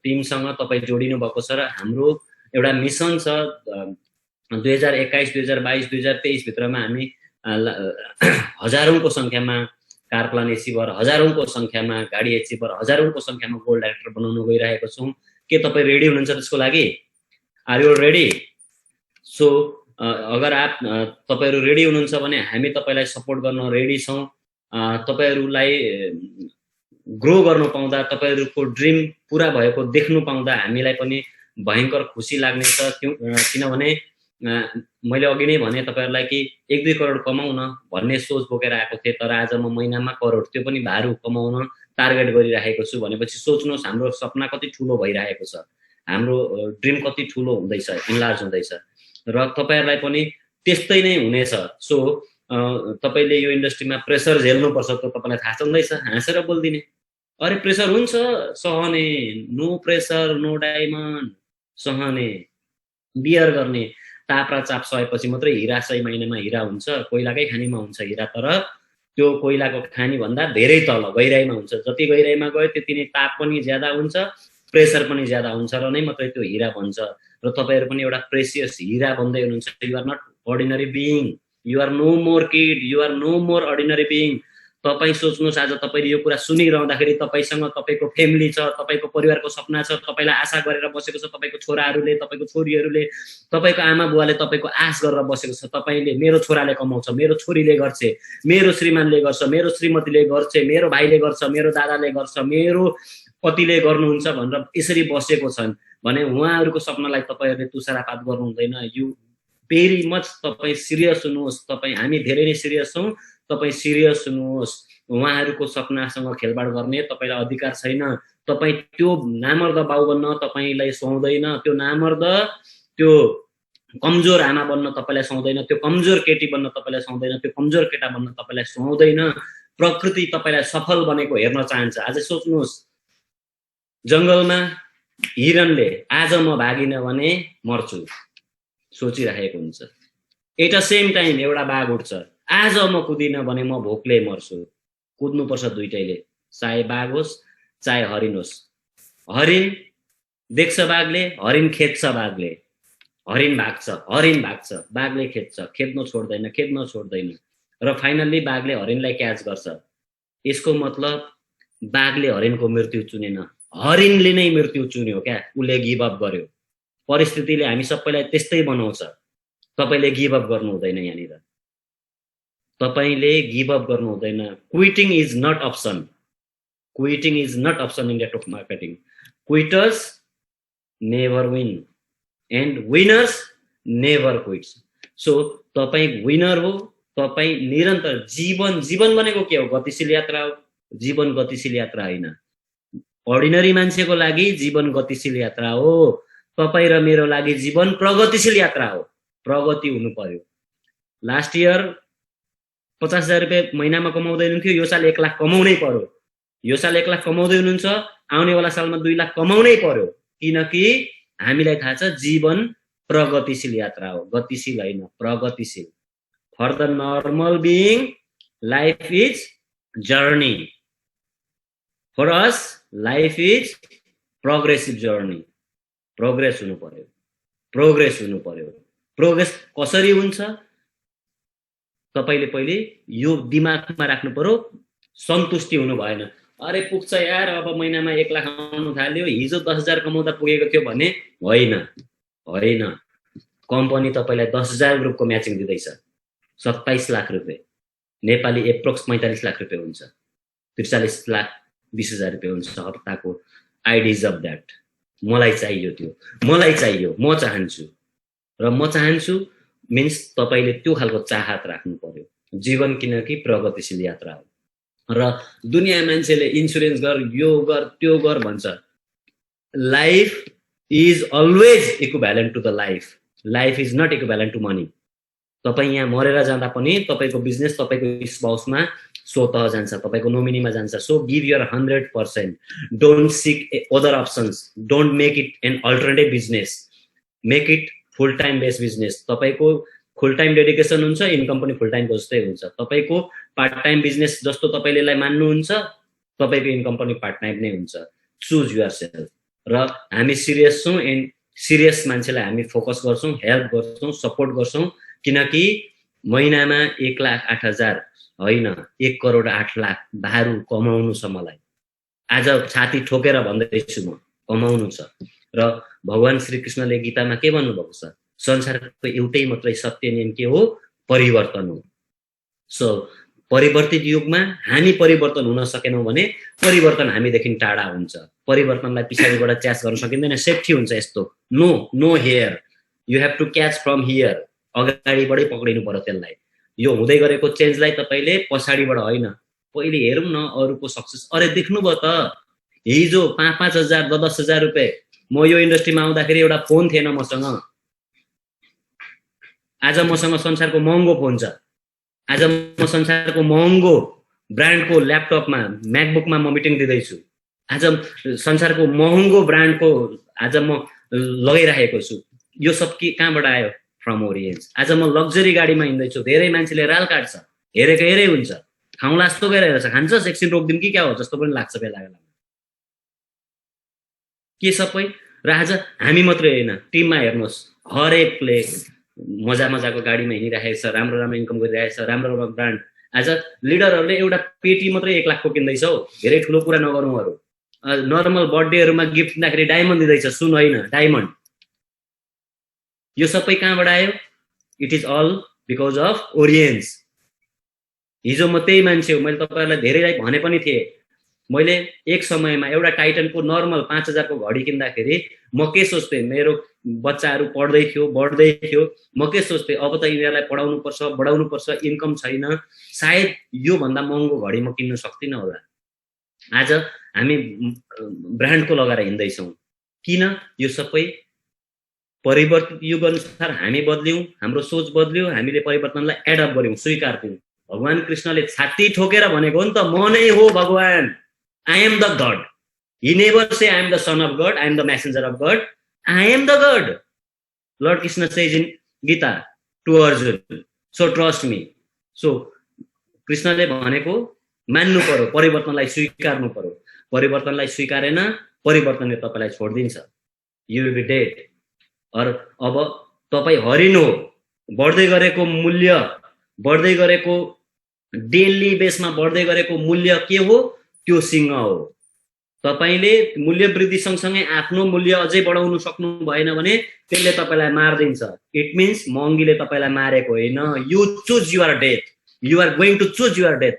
टिमसँग तपाई जोडिनु भएको छ। र हाम्रो एउटा मिसन छ 2021, 2022, 2023 भित्रमा हामी हजारौंको संख्यामा कार प्लान एचिभर, हजारौंको संख्यामा गाडी एचिभर, हजारौंको संख्यामा गोल्ड डाइरेक्टर बनाउन गइरहेको छौं। के तपाई रेडी हुनुहुन्छ त्यसको लागि? Are you ready? सो अगर आप तपाईहरु रेडी हुनुहुन्छ भने हामी तपाईलाई सपोर्ट गर्न रेडी छौं। तपाईहरुलाई ग्रो गर्न पाउँदा, तपाईहरुको ड्रिम पूरा भएको देख्नु पाउँदा हामीलाई पनि भयंकर खुसी लाग्ने छ। किनभने मैले अघि नै भने तपाईहरुलाई कि 1-2 करोड कमाउन भन्ने सोच बोकेर आएको थिए, तर आज म महिनामा करोड, त्यो पनि भारू कमाउन टार्गेट गरिरहेको छु भनेपछि सोच्नुहोस् हाम्रो सपना कति ठूलो भइरहेको छ, हाम्रो ड्रिम कति ठूलो हुँदैछ, इन्लार्ज हुँदैछ। र तपाईहरुलाई पनि त्यस्तै नै हुनेछ। सो तपाईले यो इन्डस्ट्रीमा प्रेसर झेल्नुपर्छ, त तपाईलाई थाहा छँदैछ, हाँसेर बोल्दिने। अरे प्रेसर हुन्छ, सहने, नो प्रेसर नो डायमन्ड, सहने, बियर गर्ने। ताप र चाप सहेपछि मात्रै हिरा 100 महिनामा हिरा हुन्छ, कोइलाकै खानीमा हुन्छ हिरा, तर त्यो कोइलाको खानी भन्दा धेरै तल गहिराईमा हुन्छ। जति गहिराईमा गयो त्यति नै ताप पनि ज्यादा हुन्छ, प्रेसर पनि ज्यादा हुन्छ, र नै मात्रै त्यो हिरा बन्छ। र तपाईहरु पनि एउटा प्रेसियस हिरा बन्दै हुनुहुन्छ। You are not ordinary being, you are no more kid, you are no more ordinary being. तपाई सोच्नुहोस्, आज तपाईले यो कुरा सुनिरहँदाखेरि तपाईसँग तपाईको फ्यामिली छ, तपाईको परिवारको सपना छ, तपाईलाई आशा गरेर बसेको छ तपाईको छोराहरूले, तपाईको छोरीहरूले, तपाईको आमा बुवाले तपाईको आश गरेर बसेको छ। तपाईले मेरो छोराले कमाउँछ, मेरो छोरीले गर्छ, मेरो श्रीमानले गर्छ, मेरो श्रीमतीले गर्छ, मेरो भाइले गर्छ, मेरो दादाले गर्छ, मेरो पतिले गर्नुहुन्छ भनेर यसरी बसेको छन् भने उहाँहरूको सपनालाई तपाईहरुले तुषारापात गर्नु हुँदैन। यु भेरी मच तपाई सिरियस हुनुहोस्। तपाई, हामी धेरै नै सिरियस छौं, तपाई सिरियस हुनुहोस्। उहाँहरूको सपनासँग खेलबाड गर्ने तपाईलाई अधिकार छैन। तपाई त्यो नामर्द बाउ बन्न तपाईलाई सुहाउँदैन, त्यो नामर्द, त्यो कमजोर आमा बन्न तपाईलाई सुहाउँदैन, त्यो कमजोर केटी बन्न तपाईलाई सुहाउँदैन, त्यो कमजोर केटा बन्न तपाईलाई सुहाउँदैन। प्रकृति तपाईलाई सफल बनेको हेर्न चाहन्छ। आज सोच्नुहोस्, जंगलमा हिरणले आज म भागिन भने मर्छु सोचिरहेको हुन्छ। एट द सेम टाइम एउटा बाघ उठ्छ, आज म कुदिन भने म भोकले मर्छु। कुद्नुपर्छ दुईटैले, चाहे बाघ होस् चाहे हरिण होस्। हरिण देख्छ बाघले, हरिण खेद्छ बाघले, हरिण भाग्छ, हरिण भाग्छ, बाघले खेद्छ, खेद्न छोड्दैन, खेद्न छोड्दैन, र फाइनल्ली बाघले हरिणलाई क्याच गर्छ। यसको मतलब बाघले हरिणको मृत्यु चुनेन, हरिणले नै मृत्यु चुन्यो क्या, उले गिभ अप गर्यो। परिस्थितिले हामी सबैलाई त्यस्तै बनाउँछ। तपाईले गिभ अप गर्नु हुँदैन, यहाँनिर तपाईले गिभ अप गर्नु हुँदैन। Quitting is not option, quitting is not option in network marketing. Quitters never win and winners never quits. So तपाईँ विनर हो, तपाईँ निरन्तर जीवन भनेको के हो? गतिशील यात्रा हो। जीवन गतिशील यात्रा होइन। अर्डिनरी मान्छेको लागि जीवन गतिशील यात्रा हो। तपाईँ र मेरो लागि जीवन प्रगतिशील यात्रा हो। प्रगति हुनु पर्यो। लास्ट इयर 50,000 रुपियाँ महिनामा कमाउँदै हुनुहुन्थ्यो, यो साल 1 लाख कमाउनै पर्यो। यो साल 1 लाख कमाउँदै हुनुहुन्छ, आउनेवाला सालमा 2 लाख कमाउनै पर्यो। किनकि हामीलाई थाहा छ जीवन प्रगतिशील यात्रा हो, गतिशील होइन, प्रगतिशील। For the normal being life is journey. For us life is progressive journey. Progress हुनु पर्यो, प्रोग्रेस हुनु पर्यो। प्रोग्रेस कसरी हुन्छ? तपाईले पहिले यो दिमागमा राख्नु पर्यो, सन्तुष्टि हुनु भएन। अरे पुग्छ यार, अब महिनामा 1 लाख आउनु थाल्यो, हिजो 10,000 कमाउँदा पुगेको थियो भने होइन। होइन, कम्पनी तपाईलाई 10,000 ग्रुपको म्याचिङ दिँदैछ, 27 लाख रुपियाँ। नेपाली एप्रोक्स 45 लाख रुपियाँ हुन्छ, 43 लाख 20,000 रुपियाँ हुन्छ हप्ताको। आई डिजर्भ द्याट। मलाई चाहियो त्यो, मलाई चाहियो, म चाहन्छु। र म चाहन्छु मिन्स तपाईले त्यो खालको चाहत राख्नु पर्यो। जीवन किनकि प्रगतिशील यात्रा हो। र दुनिया मान्छेले इन्सुरेन्स गर, यो गर, त्यो गर भन्छ। Life is always equivalent to the life. Life is not equivalent to money. तपाईँ यहाँ मरेर जाँदा पनि तपाईको बिजनेस तपाईको स्पाउसमा स्वतः जान्छ, तपाईको नोमिनीमा जान्छ। सो give your 100%। Don't sick other options. Don't make it N alternative business, make it full time based business. तपाईको फुल टाइम डेडिकेसन हुन्छ, इन्कम पनि फुल टाइमको जस्तै हुन्छ। तपाईको पार्ट टाइम बिजनेस जस्तो तपाईले यसलाई मान्नुहुन्छ, तपाईको इन्कम पनि पार्ट टाइम नै हुन्छ। Choose yourself. र हामी सिरियस छौँ, एन्ड सिरियस मान्छेलाई हामी फोकस गर्छौँ, हेल्प गर्छौँ, सपोर्ट गर्छौँ। किनकि महिनामा 1,08,000 होइन, 1 करोड 8 लाख दारु कमाउनु छ मलाई। आज छाती ठोकेर भन्दैछु म, कमाउनु छ। र भगवान श्रीकृष्णले गीतामा के भन्नुभएको छ? संसारको एउटै मात्रै सत्य नियम के हो? परिवर्तन हो। सो परिवर्तित युगमा हामी परिवर्तन हुन सकेनौँ भने परिवर्तन हामीदेखि टाढा हुन्छ। परिवर्तनलाई पछाडिबाट च्याच गर्न सकिँदैन, सेफ्टी हुन्छ यस्तो। No no here, you have to catch from here. अगाडिबाटै पक्रिनु पर्यो त्यसलाई। यो हुँदै गरेको चेन्जलाई तपाईले पछाडिबाट होइन, पहिले हेरौँ न अरूको सक्सेस। अरे देख्नुभयो त, हिजो 5,000 10,000 रुपियाँ म यो इन्डस्ट्रीमा आउँदाखेरि एउटा फोन थिएन मसँग। आज मसँग संसारको महँगो फोन छ। आज म संसारको महँगो ब्रान्डको ल्यापटपमा, म्याकबुकमा म मिटिङ दिँदैछु। आज संसारको महँगो ब्रान्डको आज म लगाइरहेको छु। यो सब कहाँबाट आयो? फ्रम ओरियन्स। आज म लग्जरी गाडीमा हिँड्दैछु, धेरै मान्छेले राल काट्छ, हेरेको हेरै हुन्छ। खाउँला जस्तो गरेर छ, खान्छस् एकछिन रोक्दिन कि क्या हो जस्तो पनि लाग्छ बेला बेलामा। के सबै? र आज हामी मात्रै होइन, टिममा हेर्नुहोस्, हरेकले मजा मजाको गाडीमा हिँडिरहेको छ, राम्रो राम्रो इन्कम गरिरहेको छ, राम्रो राम्रो ब्रान्ड। आज लिडरहरूले एउटा पेटी मात्रै 1 लाखको किन्दैछ हो। धेरै ठुलो कुरा नगरौँ अरू। नर्मल बर्थडेहरूमा गिफ्ट दिँदाखेरि डायमन्ड दिँदैछ, सुन होइन, डायमन्ड। यो सबै कहाँबाट आयो? It is all because of Oriens. हिजो म त्यही मान्छे हो। मैले तपाईहरुलाई धेरैलाई भने पनि थिएँ, मैले एक समयमा एउटा टाइटनको नर्मल 5,000 को घडी किन्दाखेरि म के सोच्थेँ? मेरो बच्चाहरू पढ्दै थियो, बढ्दै थियो। म के सोच्थेँ? अब त यिनीहरूलाई पढाउनु पर्छ, बढाउनु पर्छ, इन्कम छैन, सायद यो भन्दा महँगो घडी म किन्न सक्दिनँ होला। आज हामी ब्रान्डको लगाएर हिँड्दैछौँ। किन? यो सबै परिवर्तित युग अनुसार हामी बदल्यौं, हाम्रो सोच बदल्यो, हामीले परिवर्तनलाई एडप्ट गर्यौं, स्वीकार गर्यौं। भगवान कृष्णले छाती ठोकेर भनेको हो नि त, म नै हो भगवान, I am the God. He never say I am the son of God, I am the messenger of God. I am the God. Lord Krishna says in Gita to Arjun, so trust me. So कृष्णले भनेको मान्नु पर्यो, परिवर्तनलाई स्वीकार्नु पर्यो। परिवर्तनलाई स्वीकारेन, परिवर्तनले तपाईलाई छोड्दिन्छ। You will be dead. अब तपाई हरिण हो। बढ्दै गरेको मूल्य, बढ्दै गरेको डेली बेसमा बढ्दै गरेको मूल्य के हो? त्यो सिंह हो। तपाईले मूल्य वृद्धि सँगसँगै आफ्नो मूल्य अझै बढाउन सक्नु भएन भने त्यसले तपाईलाई मार्दिन्छ। इट मिन्स महँगीले तपाईलाई मारेको होइन। You choose your death, you are going to choose your death.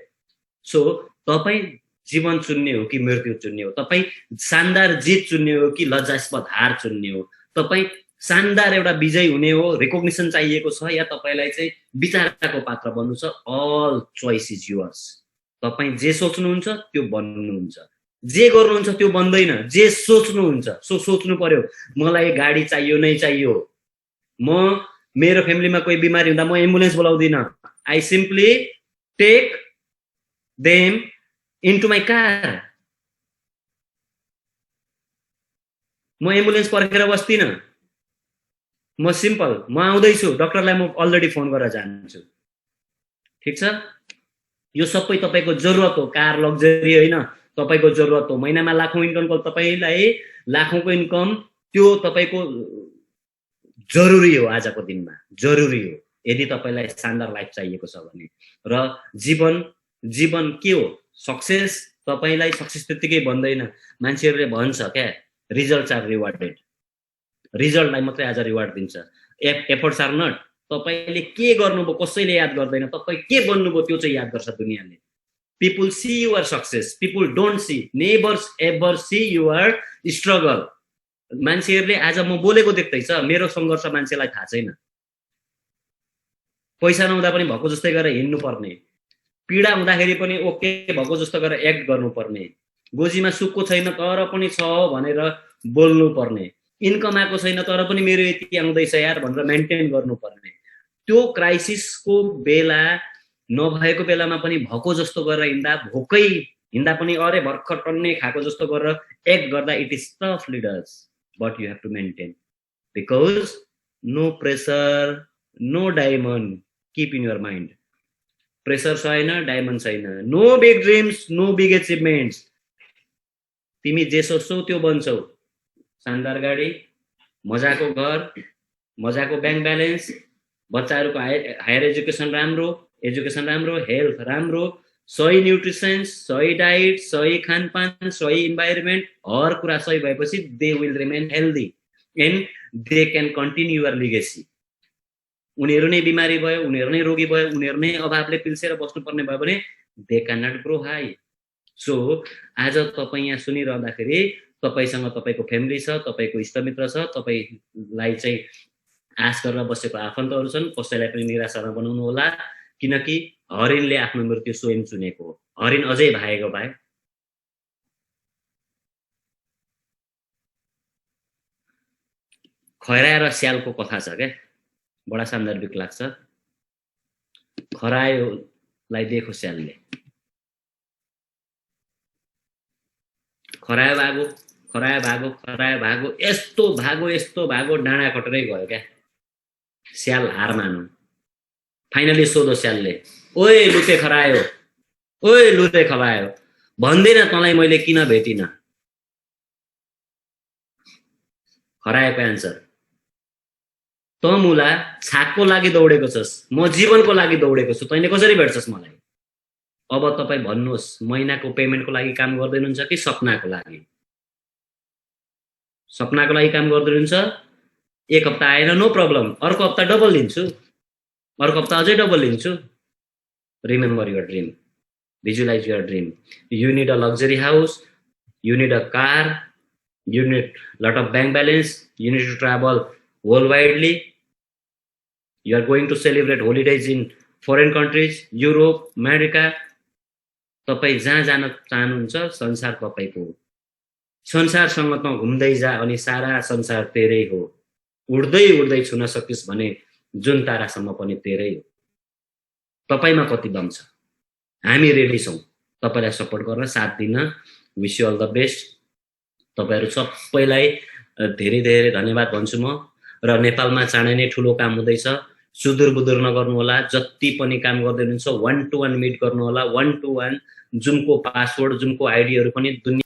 So तपाई जीवन चुन्ने हो कि मृत्यु चुन्ने हो? तपाई शानदार जित चुन्ने हो कि लज्जास्पद हार चुन्ने हो? तपाई शानदार एउटा विजय हुने हो, रिकग्निसन चाहिएको छ, या तपाईलाई चाहिँ विचारको पात्र बन्नु छ, अल चोइस इज योर्स। तपाई जे सोच्नुहुन्छ त्यो बन्नुहुन्छ, जे गर्नुहुन्छ त्यो बन्दैन, जे सोच्नुहुन्छ सो सोच्नु पर्यो। मलाई गाडी चाहियो नै चाहियो, म मेरो फ्यामिलीमा कोही बिमारी हुँदा म एम्बुलेन्स बोलाउँदिन, I simply take them into my car. म एम्बुलेन्स पर्खेर बस्दिन, म सिम्पल, म आउँदैछु, डाक्टरलाई म अलरेडी फोन गरेर जान्छु। ठिक छ, यो सबै तपाईको जरुरत हो, कार लग्जरी होइन, तपाईको जरुरत हो। महिनामा लाखौं इन्कमको तपाईलाई लाखौंको इन्कम त्यो तपाईको जरुरी हो, आजको दिनमा जरुरी हो, यदि तपाईलाई शानदार लाइफ चाहिएको छ भने। र जीवन के हो, सक्सेस तपाईलाई सक्सेस त्यतिकै भन्दैन, मान्छेहरूले भन्छ क्या रिजल्ट्स आर रिवार्डेड, रिजल्टलाई मात्रै आज रिवार्ड दिन्छ, एफर्ट्स आर नट। तपाईले के गर्नुभयो कसैले याद गर्दैन, तपाई के बन्नुभयो त्यो चाहिँ याद गर्छ दुनियाँले। People see your success, people don't see, never ever see your struggle। मान्छेहरूले आज म बोलेको देख्दैछ, मेरो सङ्घर्ष मान्छेलाई थाहा छैन। पैसा नहुँदा पनि भएको जस्तै गरेर हिँड्नु पर्ने, पीडा हुँदाखेरि पनि ओके भएको जस्तो गरेर एक्ट गर्नु पर्ने, गोजीमा सुखको छैन तर पनि छ भनेर बोल्नु पर्ने, इन्कम आएको छैन तर पनि मेरो यति आउँदैछ यार भनेर मेन्टेन गर्नु पर्ने। त्यो क्राइसिसको बेला नभएको बेलामा पनि भएको जस्तो गरेर हिँड्दा, भोकै हिँड्दा पनि अरे भर्खर टन्ने खाएको जस्तो गरेर एक्ट गर्दा it is tough leaders, but you have to maintain, because no pressure no diamond, keep in your mind. Pressure छैन, डायमन्ड छैन, no big dreams no big achievements. तिमी जे सोच्छौ त्यो बन्छौ, शानदार गाडी, मजाको घर, मजाको ब्याङ्क ब्यालेन्स, बच्चाहरूको हायर एजुकेसन राम्रो, हेल्थ राम्रो, सही न्युट्रिसन, सही डाइट, सही खानपान, सही इन्भाइरोमेन्ट, हर कुरा सही भएपछि they will remain healthy and they can continue your legacy. उनीहरू नै बिमारी भयो, उनीहरू नै रोगी भयो, उनीहरू नै अभावले पिल्सेर बस्नुपर्ने भयो भने दे क्यान नट ग्रो हाई। सो आज तपाईँ यहाँ सुनिरहँदाखेरि तपाईसँग तपाईको फ्यामिली छ, तपाईको इष्टमित्र छ, तपाईलाई चाहिँ आश गरेर बसेको आफन्तहरू छन्, कसैलाई पनि निराशा नबनाउनु होला, किनकि हरिणले आफ्नो मृत्यु स्वयं चुनेको हो। हरिण अझै भागेको भए खरायो र स्यालको कथा छ क्या, बडा सान्दर्भिक लाग्छ। खरायोलाई देखो स्यालले, खरायो भागो, यस्तो भागो डाँडा कटरै गयो क्या। स्याल हार मानु, फाइनली सोधो स्यालले, ओए लुते खरायो, ओए लुते खरायो, भन्दैन तँलाई मैले किन भेटिन? खरायोको एन्सर, त मुला छाकको लागि दौडेको छस्, म जीवनको लागि दौडेको छु, तैँले कसरी भेट्छस् मलाई? अब तपाईँ भन्नुहोस्, महिनाको पेमेन्टको लागि काम गर्दैनुहुन्छ कि सपनाको लागि? सपनाको लागि काम गर्दैनुहुन्छ, एक हप्ता आएन नो प्रब्लम, अर्को हप्ता डबल लिन्छु, अर्को हप्ता अझै डबल लिन्छु। Remember your dream, visualize your dream. You need a luxury house, you need a car, you need lot of bank balance, you need to travel worldwidely, you are going to celebrate holidays in foreign countries, Europe, America। तपाईँ जहाँ जान चाहनुहुन्छ संसार तपाईको हो, संसारसँग त घुम्दै जा अनि सारा संसार तेरै हो, उड्दै उड्दै छुन सकिस् भने जुन तारासम्म पनि तेरै हो। तपाईमा कति दम छ, हामी रेडी छौँ तपाईलाई सपोर्ट गर्न, साथ दिन। Wish you all the best. तपाईहरु सबैलाई धेरै धेरै धन्यवाद भन्छु म। र नेपालमा चाँडै नै ठुलो काम हुँदैछ, सुदूर बुदूर नगर्नु होला, जति पनि काम गर्दै हुनुहुन्छ 1 to 1 मिट गर्नु होला, 1 to 1, जुमको पासवर्ड जुमको आइडीहरु पनि दुनिया